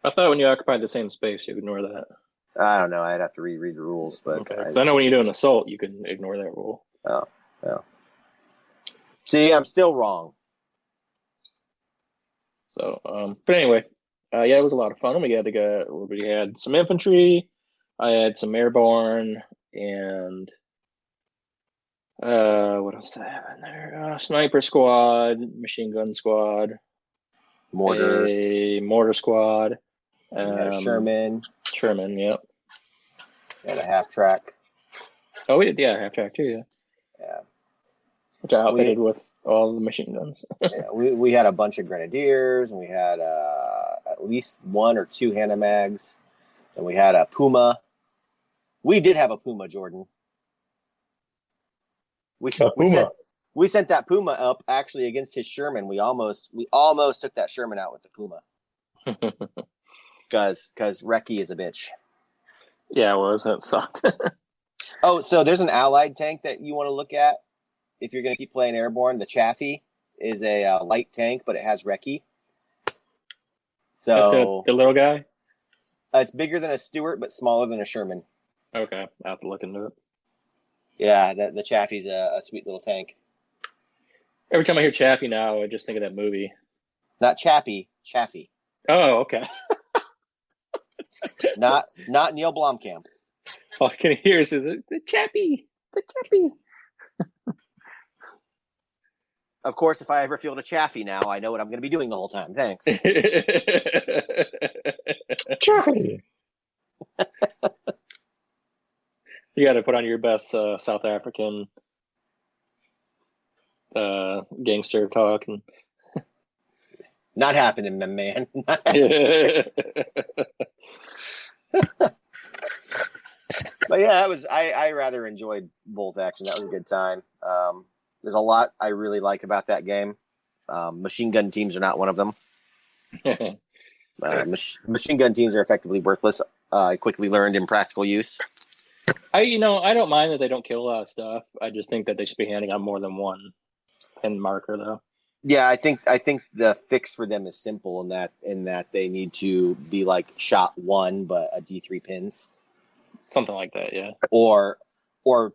I thought when you occupied the same space, you could ignore that. I don't know. I'd have to reread the rules, but okay. So I know when you do an assault, you can ignore that rule. Oh. See, I'm still wrong. So, but anyway, yeah, it was a lot of fun. We had some infantry. I had some airborne, and what else did I have in there? Sniper squad, machine gun squad, a mortar squad. You had a Sherman. Sherman, yep. And a half track. Oh, we did, yeah, half track too, yeah. Which I outfitted with all the machine guns. Yeah, we had a bunch of grenadiers, and we had at least 1 or 2 Hannah mags, and we had a Puma. We did have a Puma, Jordan. We sent that Puma up actually against his Sherman. We almost took that Sherman out with the Puma. Because Recce is a bitch. Yeah, it was. That sucked. Oh, so there's an allied tank that you want to look at if you're going to keep playing airborne. The Chaffee is a light tank, but it has Recce. So the little guy? It's bigger than a Stuart, but smaller than a Sherman. Okay, I'll have to look into it. Yeah, the Chaffee's a sweet little tank. Every time I hear Chaffee now, I just think of that movie. Not Chappie, Chaffee. Oh, okay. Not Neil Blomkamp. All I can hear is the Chappie. The Chappie. Of course, if I ever field a Chaffee now, I know what I'm going to be doing the whole time. Thanks. Chaffee. You got to put on your best South African gangster talk. And not happening, my man. But yeah, that was I rather enjoyed Bolt Action. That was a good time. There's a lot I really like about that game. Machine gun teams are not one of them. Machine gun teams are effectively worthless. I quickly learned in practical use. I don't mind that they don't kill a lot of stuff. I just think that they should be handing out more than one pin marker, though. Yeah, I think the fix for them is simple in that they need to be like shot 1, but a D3 pins. Something like that, yeah. Or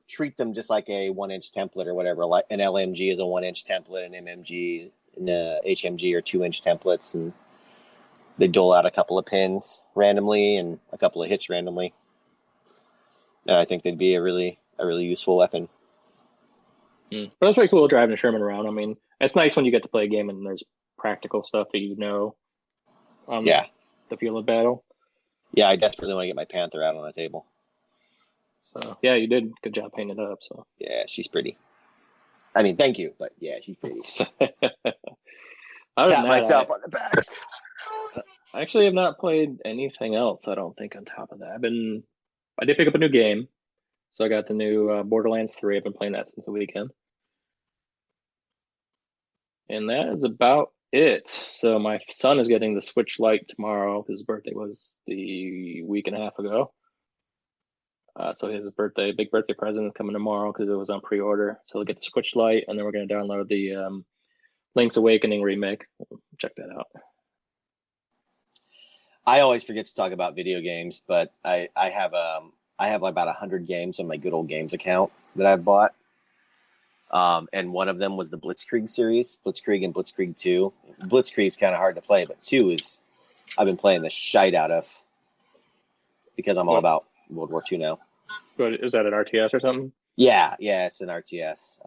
treat them just like a 1-inch template or whatever. Like an LMG is a 1-inch template, an MMG and a HMG are 2-inch templates, and they dole out a couple of pins randomly and a couple of hits randomly. And I think they'd be a really useful weapon. But it's pretty cool driving a Sherman around. I mean, it's nice when you get to play a game and there's practical stuff that you know. The field of battle. Yeah, I desperately want to get my Panther out on the table. So yeah, you did good job painting it up. So yeah, she's pretty. I mean, thank you, but yeah, she's pretty. Pat myself on the back. I actually have not played anything else. I don't think on top of that. I did pick up a new game, so I got the new Borderlands 3. I've been playing that since the weekend, and that is about it. So my son is getting the Switch Lite tomorrow. His birthday was the week and a half ago. So his big birthday present is coming tomorrow because it was on pre-order. So he'll get the Switch Lite, and then we're going to download the Link's Awakening remake. Check that out. I always forget to talk about video games, but I have about 100 games on my good old games account that I've bought. And one of them was the Blitzkrieg series, Blitzkrieg and Blitzkrieg 2. Blitzkrieg's kind of hard to play, but 2 is I've been playing the shite out of because I'm all about World War II now. But is that an RTS or something? Yeah, it's an RTS.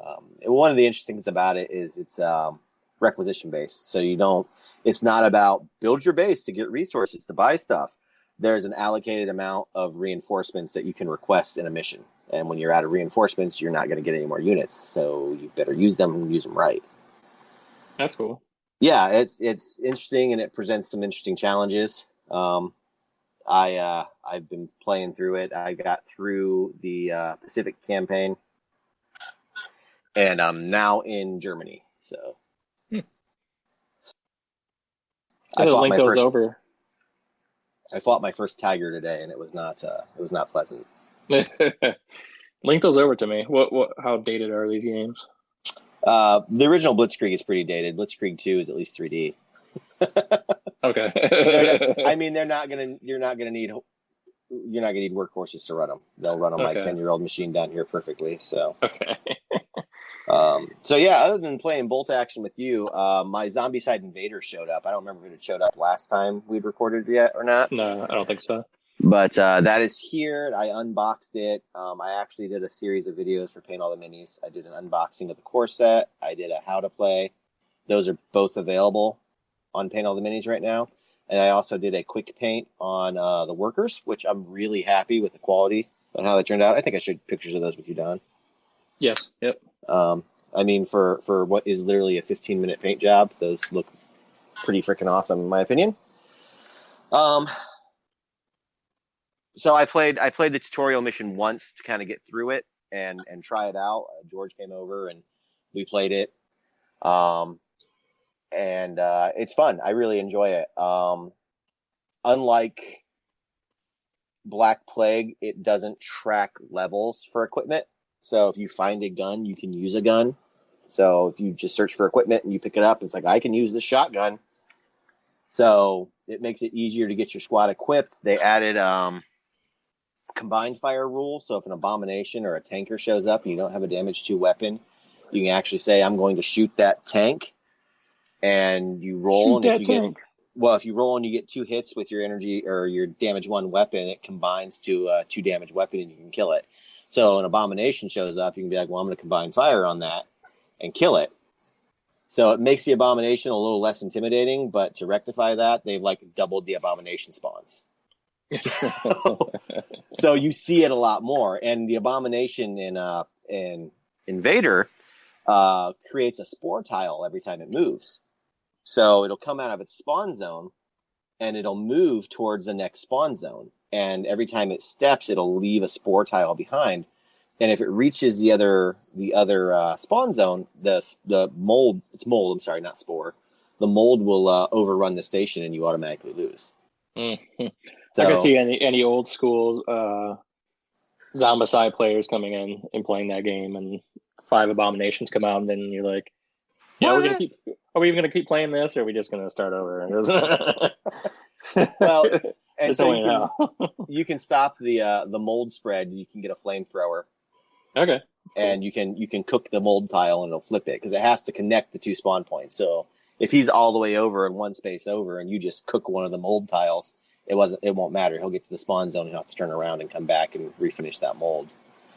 One of the interesting things about it is it's requisition based, so it's not about build your base to get resources to buy stuff. there's an allocated amount of reinforcements that you can request in a mission. And when you're out of reinforcements, you're not going to get any more units. So you better use them and use them right. That's cool. Yeah, it's interesting, and it presents some interesting challenges. I've been playing through it. I got through the Pacific campaign, and I'm now in Germany. So I fought my first tiger today, and it was not pleasant. Link those over to me. How dated are these games? The original Blitzkrieg is pretty dated. Blitzkrieg 2 is at least 3D. Okay. I mean, you're not gonna need workhorses to run them. They'll run on my 10-year-old machine down here perfectly. So okay. So yeah, other than playing Bolt Action with you, my Zombicide Invader showed up. I don't remember if it had showed up last time we'd recorded yet or not. No, I don't think so. But that is here. I unboxed it. I actually did a series of videos for Paint All the Minis. I did an unboxing of the core set. I did a how to play. Those are both available on Paint All the Minis right now. And I also did a quick paint on the workers, which I'm really happy with the quality and how they turned out. I think I shared pictures of those with you, Don. Yes. Yep. I mean, for what is literally a 15-minute paint job, those look pretty freaking awesome, in my opinion. So I played the tutorial mission once to kind of get through it and try it out. George came over and we played it. And it's fun. I really enjoy it. Unlike Black Plague, it doesn't track levels for equipment. So if you find a gun, you can use a gun. So if you just search for equipment and you pick it up, it's like, I can use this shotgun. So it makes it easier to get your squad equipped. They added combined fire rule. So if an abomination or a tanker shows up and you don't have a damage 2 weapon, you can actually say, I'm going to shoot that tank. And you roll. If you roll and you get 2 hits with your energy or your damage 1 weapon, it combines to a 2 damage weapon and you can kill it. So an abomination shows up, you can be like, well, I'm going to combine fire on that and kill it. So it makes the abomination a little less intimidating, but to rectify that, they've like doubled the abomination spawns. So you see it a lot more. And the abomination in Invader creates a spore tile every time it moves. So it'll come out of its spawn zone and it'll move towards the next spawn zone. And every time it steps, it'll leave a spore tile behind. And if it reaches the other spawn zone, the mold, it's mold, I'm sorry, not spore. The mold will overrun the station and you automatically lose. Mm-hmm. So, I could see any old school Zombicide players coming in and playing that game, and 5 abominations come out, and then you're like, "Yeah, are we even gonna keep playing this, or are we just gonna start over?" Well, and so you can stop the mold spread. You can get a flamethrower. Okay. And you can cook the mold tile and it'll flip it because it has to connect the 2 spawn points. So if he's all the way over and 1 space over, and you just cook one of the mold tiles, it won't matter. He'll get to the spawn zone and he'll have to turn around and come back and refinish that mold.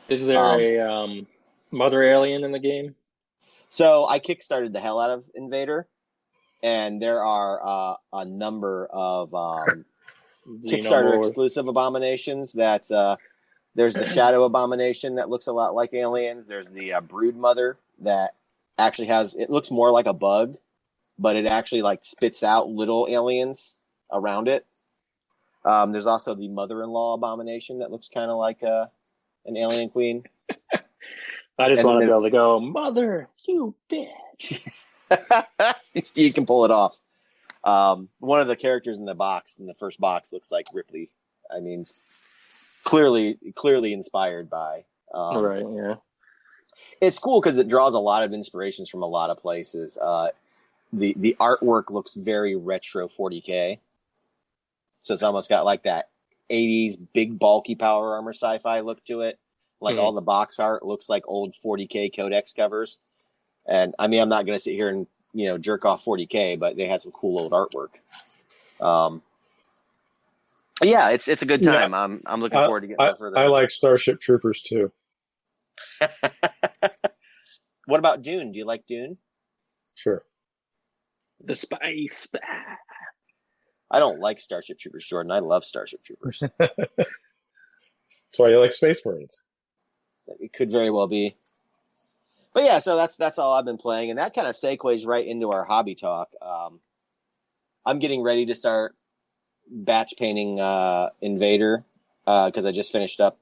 Is there a mother alien in the game? So I kickstarted the hell out of Invader, and there are a number of Kickstarter exclusive abominations. That's there's the Shadow Abomination that looks a lot like aliens. There's the Brood Mother that actually it looks more like a bug, but it actually like spits out little aliens around it. There's also the Mother-in-Law Abomination that looks kind of like an alien queen. I just want to be able to go, Mother, you bitch. You can pull it off. One of the characters in the first box, looks like Ripley. I mean, clearly inspired by. Right, yeah. It's cool because it draws a lot of inspirations from a lot of places. The artwork looks very retro 40K. So it's almost got like that 80s big bulky power armor sci-fi look to it. Like all the box art looks like old 40K Codex covers. And I mean, I'm not going to sit here and, jerk off 40K, but they had some cool old artwork. Yeah, it's a good time. Yeah. I'm looking forward to getting more further. I like Starship Troopers too. What about Dune? Do you like Dune? Sure. The spice. I don't like Starship Troopers, Jordan. I love Starship Troopers. That's why you like Space Marines. It could very well be. But yeah, so that's all I've been playing, and that kind of segues right into our hobby talk. I'm getting ready to start batch painting Invader because I just finished up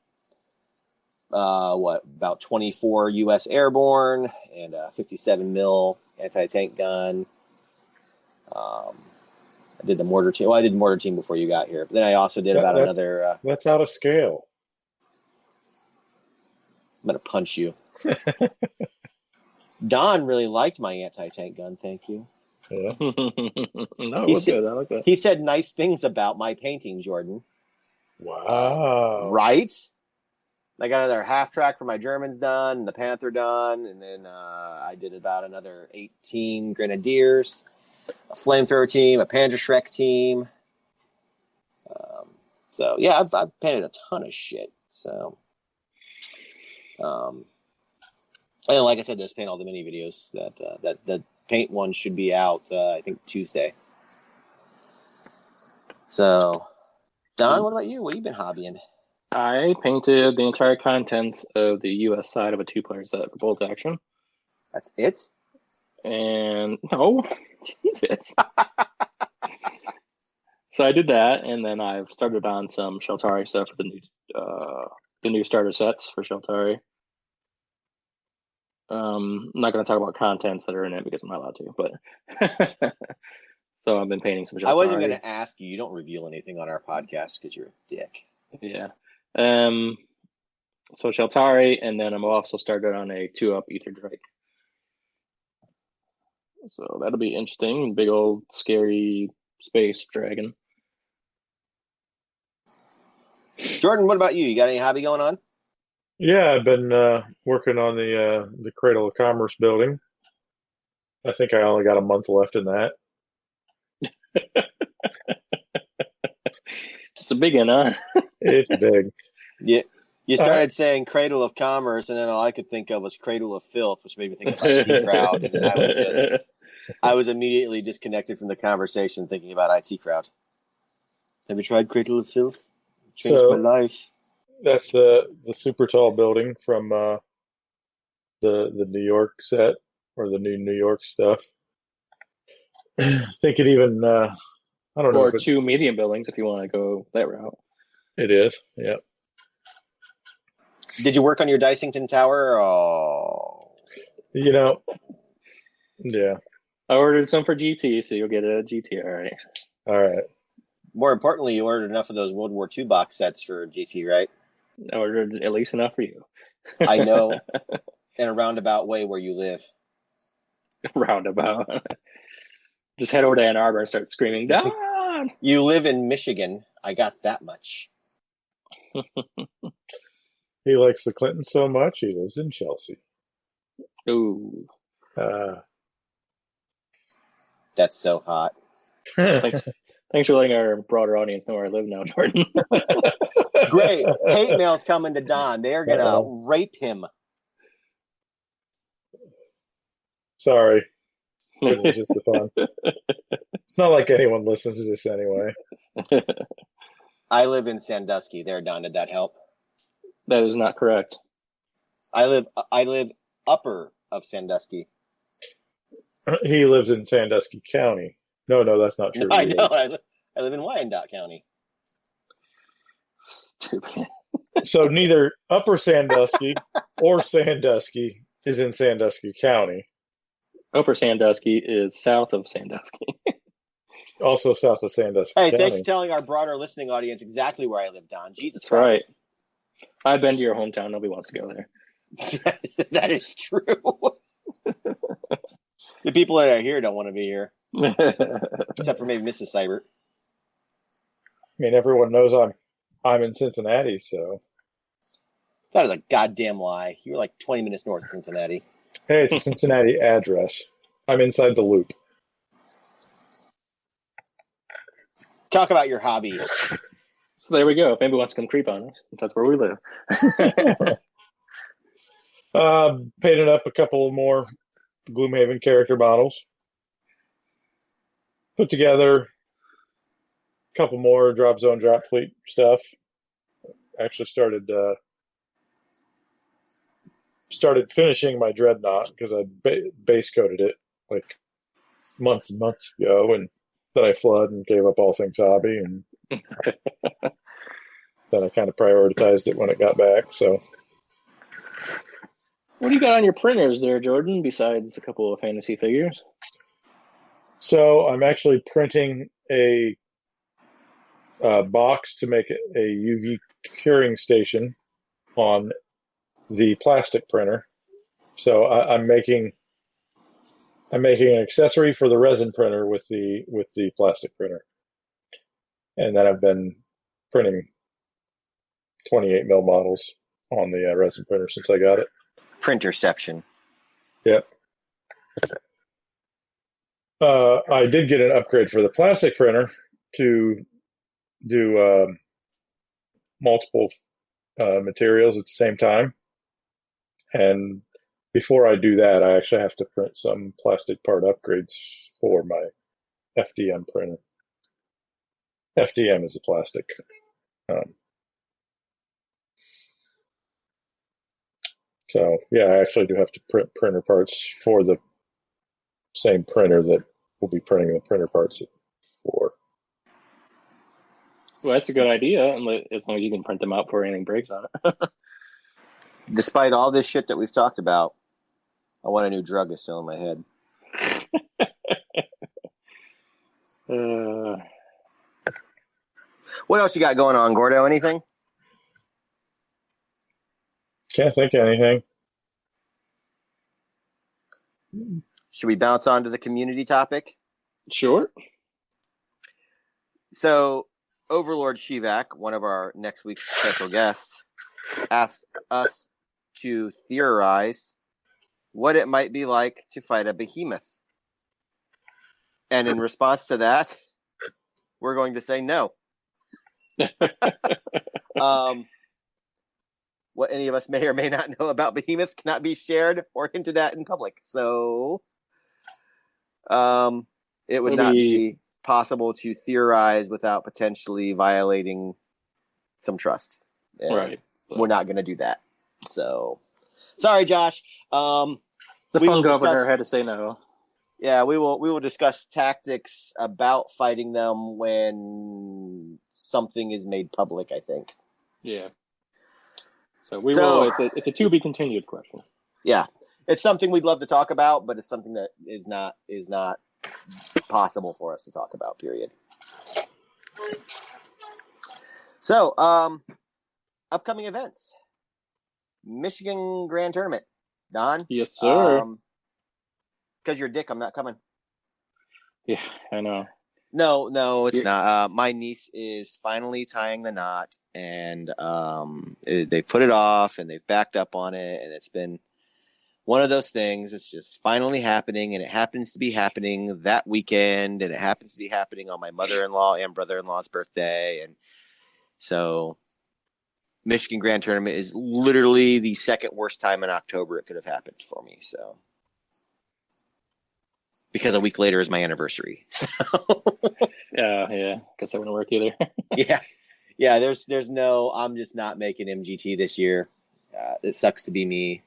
about 24 U.S. Airborne and a 57 mil anti-tank gun. I did the mortar team. Well, I did the mortar team before you got here, but then I also did another. That's out of scale. I'm gonna punch you. Don really liked my anti-tank gun. Thank you. Yeah. No, it was good. I like that. He said nice things about my painting, Jordan. Wow. Right? I got another half track for my Germans done, and the Panther done, and then I did about another 18 Grenadiers, a flamethrower team, a Panzerschreck team. So yeah, I've painted a ton of shit. So, and like I said, just paint all the mini videos that the paint one should be out. I think Tuesday. So, Don, what about you? What have you been hobbying? I painted the entire contents of the U.S. side of a 2-player set for Bolt Action. That's it? And no, Jesus. So I did that, and then I've started on some Sheltari stuff for the new starter sets for Sheltari. I'm not going to talk about contents that are in it because I'm not allowed to, but so I've been painting some Sheltari. I wasn't going to ask you. You don't reveal anything on our podcast because you're a dick. Yeah. So Sheltari, and then I'm also started on a 2-up Ether Drake. So that'll be interesting. Big old scary space dragon. Jordan, what about you? You got any hobby going on? Yeah, I've been working on the Cradle of Commerce building. I think I only got a month left in that. It's a big one, huh? It's big. Yeah. You started saying Cradle of Commerce, and then all I could think of was Cradle of Filth, which made me think of IT Crowd. And I was immediately disconnected from the conversation thinking about IT Crowd. Have you tried Cradle of Filth? It changed my life. That's the super tall building from the New York set, or the New York stuff. I think it even, I don't know. Or 2 medium buildings if you want to go that route. It is, yeah. Did you work on your Dicington Tower? Oh. Yeah. I ordered some for GT, so you'll get a GT, all right. All right. More importantly, you ordered enough of those World War II box sets for GT, right? I ordered at least enough for you. I know, in a roundabout way where you live. Roundabout. Just head over to Ann Arbor and start screaming, Don! You live in Michigan. I got that much. He likes the Clintons so much, he lives in Chelsea. Ooh. That's so hot. Thanks for letting our broader audience know where I live now, Jordan. Great. Hate mail's coming to Don. They're going to rape him. Sorry. It was just fun. It's not like anyone listens to this anyway. I live in Sandusky. There, Don. Did that help? That is not correct. I live upper of Sandusky. He lives in Sandusky County. No, that's not true. I know. I live in Wyandotte County. Stupid. So neither Upper Sandusky or Sandusky is in Sandusky County. Upper Sandusky is south of Sandusky. Also south of Sandusky Hey, County. thanks for telling our broader listening audience exactly where I live, Don. Jesus That's Christ. right. I've been to your hometown. Nobody wants to go there. That is true. The people that are here don't want to be here. Except for maybe Mrs. Seibert. I mean, everyone knows I'm in Cincinnati, so. That is a goddamn lie. You're like 20 minutes north of Cincinnati. Hey, it's a Cincinnati address. I'm inside the loop. Talk about your hobby. So there we go. If anybody wants to come creep on us, that's where we live. Painted up a couple more Gloomhaven character models. Put together couple more Dropzone, Dropfleet stuff. Actually started finishing my Dreadnought because I base coated it like months and months ago, and then I flood and gave up all things hobby, and then I kind of prioritized it when it got back. So, what do you got on your printers there, Jordan? Besides a couple of fantasy figures. So I'm actually printing a box to make a UV curing station on the plastic printer. So I'm making an accessory for the resin printer with the plastic printer, and then I've been printing 28 mil models on the resin printer since I got it. Printerception. Yep. I did get an upgrade for the plastic printer to do multiple materials at the same time. And before I do that, I actually have to print some plastic part upgrades for my FDM printer. FDM is a plastic. So, yeah, I actually do have to print printer parts for the same printer that we'll be printing the printer parts for. Well, that's a good idea, as long as you can print them out before anything breaks on it. Despite all this shit that we've talked about, I want a new drug is still in my head. What else you got going on, Gordo? Anything? Can't think of anything. Should we bounce on to the community topic? Sure. So, Overlord Shivak, one of our next week's special guests, asked us to theorize what it might be like to fight a behemoth. And in response to that, we're going to say no. What any of us may or may not know about behemoths cannot be shared or hinted at in public. So it would not be possible to theorize without potentially violating some trust. And right. We're not going to do that. So sorry, Josh. The fun governor had to say no. Yeah, we will discuss tactics about fighting them when something is made public, I think. Yeah. So we will. It's a to be continued question. Yeah, it's something we'd love to talk about, but it's something that is not possible for us to talk about. Period. So, upcoming events: Michigan Grand Tournament. Don? Yes, sir. Because you're a dick, I'm not coming. Yeah, I know. No, it's not. My niece is finally tying the knot, and they put it off, and they've backed up on it, and it's been one of those things. It's just finally happening, and it happens to be happening that weekend, and it happens to be happening on my mother-in-law and brother-in-law's birthday, and so Michigan Grand Tournament is literally the second worst time in October it could have happened for me, so. Because a week later is my anniversary. So. Yeah. Guess that wouldn't work either. Yeah. There's no. I'm just not making MGT this year. It sucks to be me,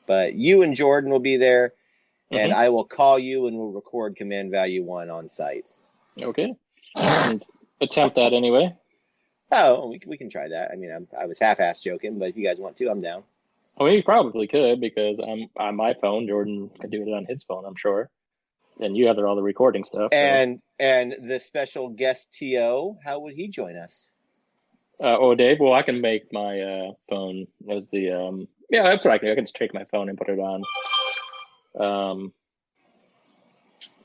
but you and Jordan will be there, and I will call you and we'll record Command Value 1 on site. Okay. And attempt that anyway. Oh, we can try that. I mean, I was half-ass joking, but if you guys want to, I'm down. I mean, you probably could because I'm on my phone. Jordan could do it on his phone, I'm sure. And you have all the recording stuff. And the special guest TO, how would he join us? Dave. Well, I can make my phone as the that's what I can. I can just take my phone and put it on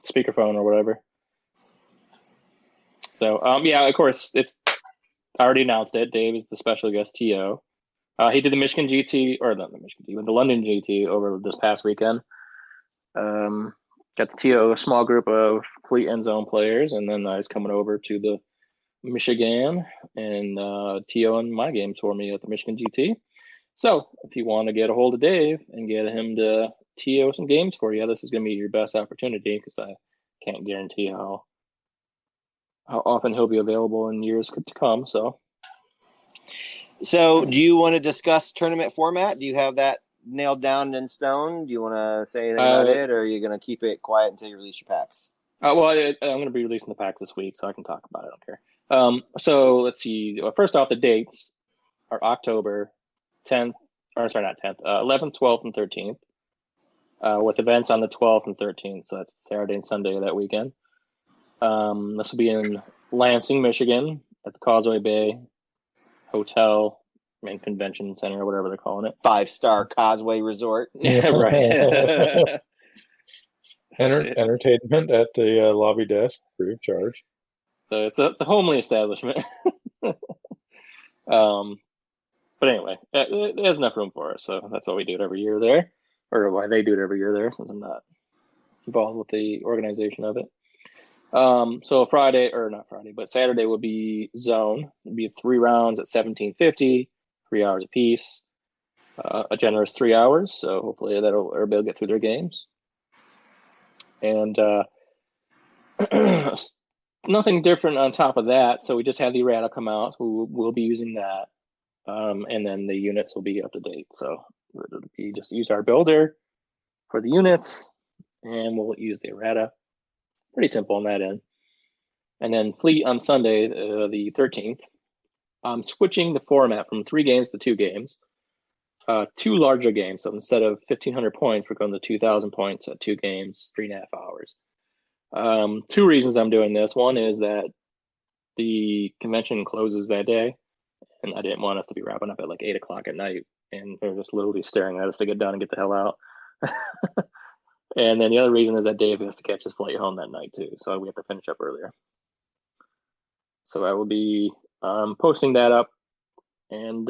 speakerphone or whatever. So of course I already announced it. Dave is the special guest TO. He did the Michigan GT or not the Michigan GT, but the London GT over this past weekend. Got the TO small group of Fleet End Zone players, and then I was coming over to the Michigan and TO in my games for me at the Michigan GT. So if you want to get a hold of Dave and get him to TO some games for you, this is going to be your best opportunity because I can't guarantee how how often he'll be available in years to come. So do you want to discuss tournament format? Do you have that nailed down in stone? Do you want to say anything about it, or are you going to keep it quiet until you release your packs? Well, I'm going to be releasing the packs this week, so I can talk about it. I don't care. So let's see. Well, first off, the dates are October 10th, or sorry, not 10th, 11th, 12th, and 13th, with events on the 12th and 13th. So that's Saturday and Sunday of that weekend. This will be in Lansing, Michigan, at the Causeway Bay Hotel and Convention Center, or whatever they're calling it. 5-star Causeway Resort. Yeah, right. Entertainment at the lobby desk, free of charge. So it's a homely establishment. But anyway, it has enough room for us, so that's why we do it every year there, or why they do it every year there, since I'm not involved with the organization of it. So Saturday will be zone. It'll be 3 rounds at 1750, 3 hours apiece, a generous 3 hours. So hopefully everybody will get through their games. And nothing different on top of that. So we just had the errata come out. So we'll be using that. And then the units will be up to date. So it'll be just use our builder for the units, and we'll use the errata. Pretty simple on that end. And then Fleet on Sunday, the 13th. I'm switching the format from 3 games to 2 games. 2 larger games. So instead of 1,500 points, we're going to 2,000 points at 2 games, 3.5 hours. 2 reasons I'm doing this. One is that the convention closes that day, and I didn't want us to be wrapping up at like 8 o'clock at night, and they're just literally staring at us to get done and get the hell out. And then the other reason is that Dave has to catch his flight home that night too, so we have to finish up earlier. So I will be posting that up, and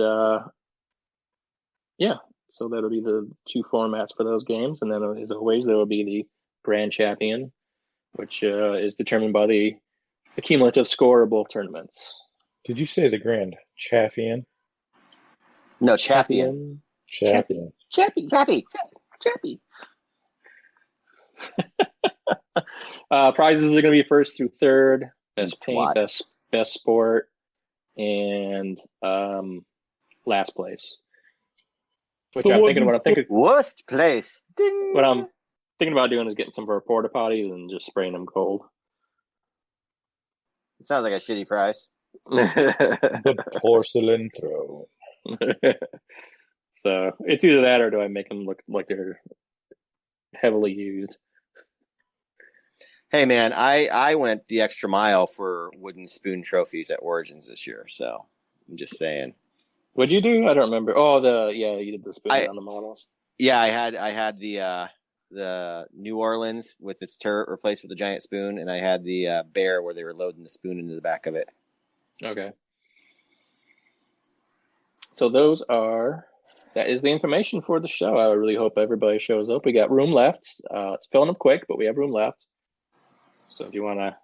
so that'll be the 2 formats for those games. And then as always, there will be the Grand Champion, which is determined by the cumulative score of both tournaments. Did you say the Grand Champion? No, Champion. Champion. Chappy. Prizes are going to be first through third, best paint, best sport, and last place. Which I'm thinking about. Worst place. Ding. What I'm thinking about doing is getting some of our porta potties and just spraying them cold. It sounds like a shitty prize. The porcelain throne. So it's either that, or do I make them look like they're heavily used? Hey man, I went the extra mile for wooden spoon trophies at Origins this year, so I'm just saying. What'd you do? I don't remember. Oh, you did the spoon on the models. Yeah, I had the New Orleans with its turret replaced with a giant spoon, and I had the bear where they were loading the spoon into the back of it. Okay. So that is the information for the show. I really hope everybody shows up. We got room left. It's filling up quick, but we have room left. So if you want to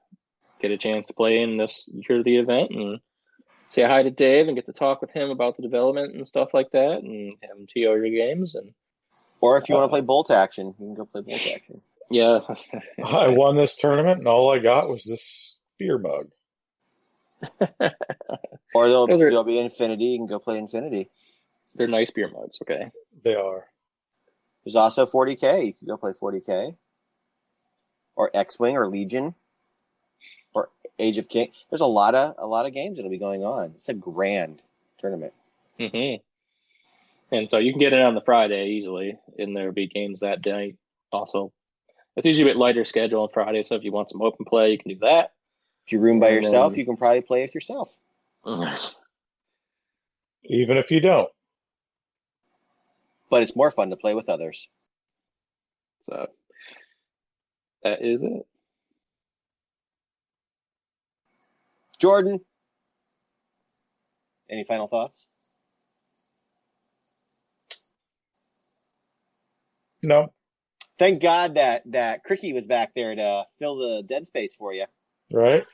get a chance to play in this year of the event and say hi to Dave and get to talk with him about the development and stuff like that, and have him TO your games, or if you want to play Bolt Action, you can go play Bolt Action. Yeah. I won this tournament, and all I got was this beer mug. Or there'll be Infinity. You can go play Infinity. They're nice beer mugs. Okay. They are. There's also 40K. You can go play 40K. Or X-Wing or Legion. Or Age of King. There's a lot of games that'll be going on. It's a grand tournament. Mm-hmm. And so you can get it on the Friday easily, and there'll be games that day also. It's usually a bit lighter schedule on Friday, so if you want some open play, you can do that. If you room by yourself, you can probably play with yourself. Even if you don't. But it's more fun to play with others. So that is it. Jordan, any final thoughts? No. Thank God that Cricky was back there to fill the dead space for you. Right?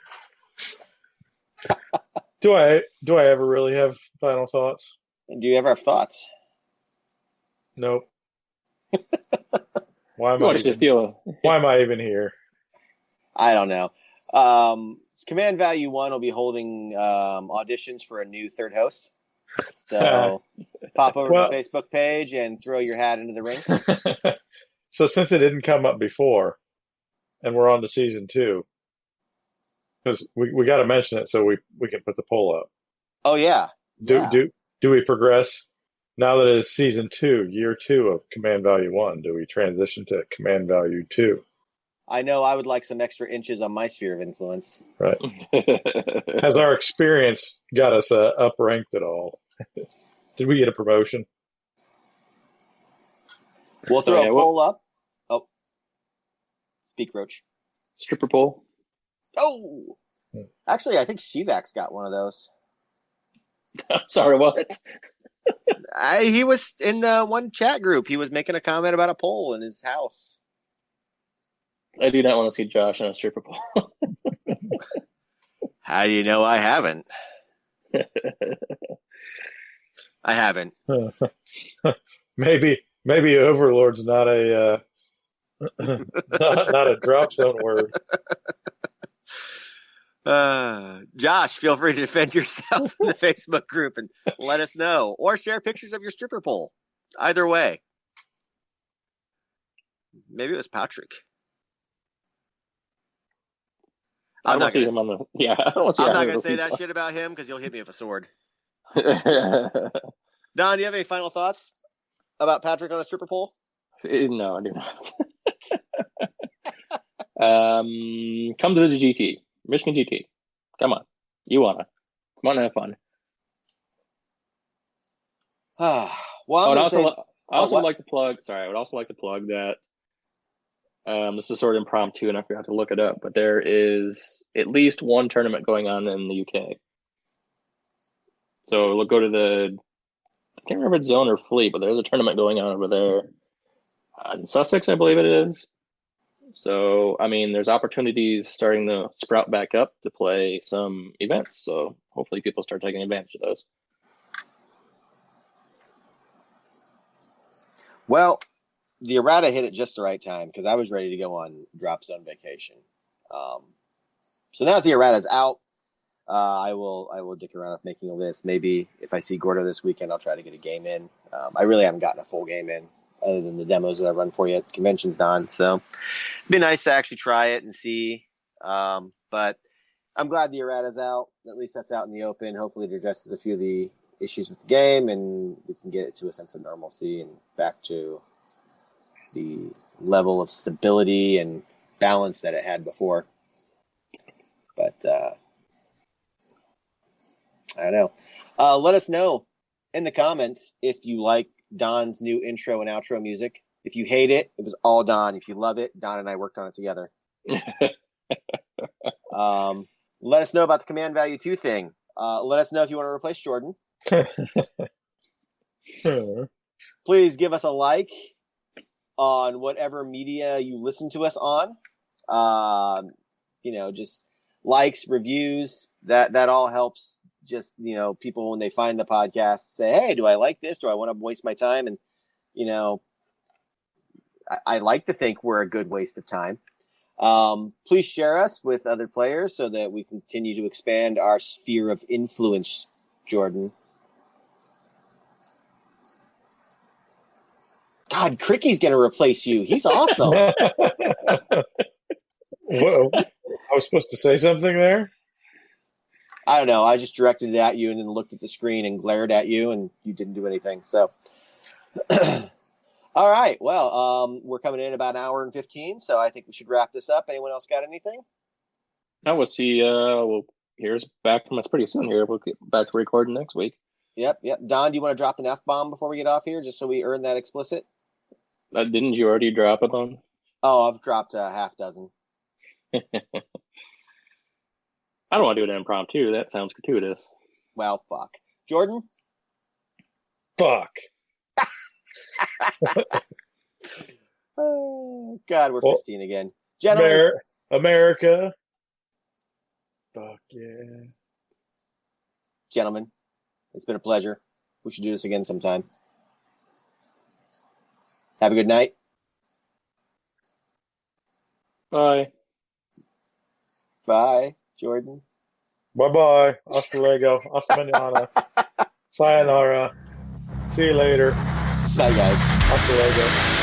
Do I ever really have final thoughts? And do you ever have thoughts? Nope. Why am I even here? I don't know. Command Value 1 will be holding auditions for a new third host. So pop over to the Facebook page and throw your hat into the ring. So since it didn't come up before, and we're on to season 2, because we got to mention it so we can put the poll up. Oh yeah. Do we progress now that it is season 2, year 2 of Command Value 1? Do we transition to Command Value 2? I know I would like some extra inches on my sphere of influence. Right. Has our experience got us up-ranked at all? Did we get a promotion? We'll throw a poll up. Oh. Speak, Roach. Stripper poll. Oh! Actually, I think Shivak's got one of those. Sorry, what? He was in one chat group. He was making a comment about a poll in his house. I do not want to see Josh in a stripper pole. How do you know I haven't? I haven't. Maybe Overlord's not a not a Dropzone word. Josh, feel free to defend yourself in the Facebook group and let us know, or share pictures of your stripper pole. Either way. Maybe it was Patrick. I'm not going to say that shit about him because you'll hit me with a sword. Don, do you have any final thoughts about Patrick on a stripper pole? No, I do not. Come to the GT, Michigan GT. Come on, you wanna? Come on, and have fun. Well, I would also like to plug that. This is sort of impromptu, and I forgot to look it up, but there is at least one tournament going on in the UK. So we'll go to I can't remember if it's Zone or Fleet, but there's a tournament going on over there in Sussex, I believe it is. So, I mean, there's opportunities starting to sprout back up to play some events. So hopefully people start taking advantage of those. Well, the errata hit at just the right time because I was ready to go on Dropzone vacation. So now that the errata's out, I will dick around with making a list. Maybe if I see Gordo this weekend, I'll try to get a game in. I really haven't gotten a full game in other than the demos that I run for you at conventions, Don. So it'd be nice to actually try it and see. But I'm glad the errata's out. At least that's out in the open. Hopefully it addresses a few of the issues with the game and we can get it to a sense of normalcy and back to the level of stability and balance that it had before. But I don't know. Let us know in the comments if you like Don's new intro and outro music. If you hate it, it was all Don. If you love it, Don and I worked on it together. Let us know about the Command Value 2 thing. Let us know if you want to replace Jordan. Please give us a like on whatever media you listen to us on. Just likes, reviews, that all helps. Just, people when they find the podcast say, hey, do I like this? Do I want to waste my time? And, I like to think we're a good waste of time. Please share us with other players so that we continue to expand our sphere of influence, Jordan. God, Cricky's going to replace you. He's awesome. Whoa. I was supposed to say something there? I don't know. I just directed it at you and then looked at the screen and glared at you, and you didn't do anything. So, all right. Well, we're coming in about an hour and 15, so I think we should wrap this up. Anyone else got anything? Now we'll see. Here's back from us pretty soon here. We'll get back to recording next week. Yep. Don, do you want to drop an F-bomb before we get off here, just so we earn that explicit? Didn't you already drop a bomb? Oh, I've dropped a half dozen. I don't want to do an impromptu. That sounds gratuitous. Well, fuck. Jordan? Fuck. Oh, God, we're 15 again. Gentlemen. America. Fuck yeah. Gentlemen, it's been a pleasure. We should do this again sometime. Have a good night. Bye. Bye, Jordan. Bye-bye. Hasta luego. Hasta mañana. Sayonara. See you later. Bye, guys. Hasta luego.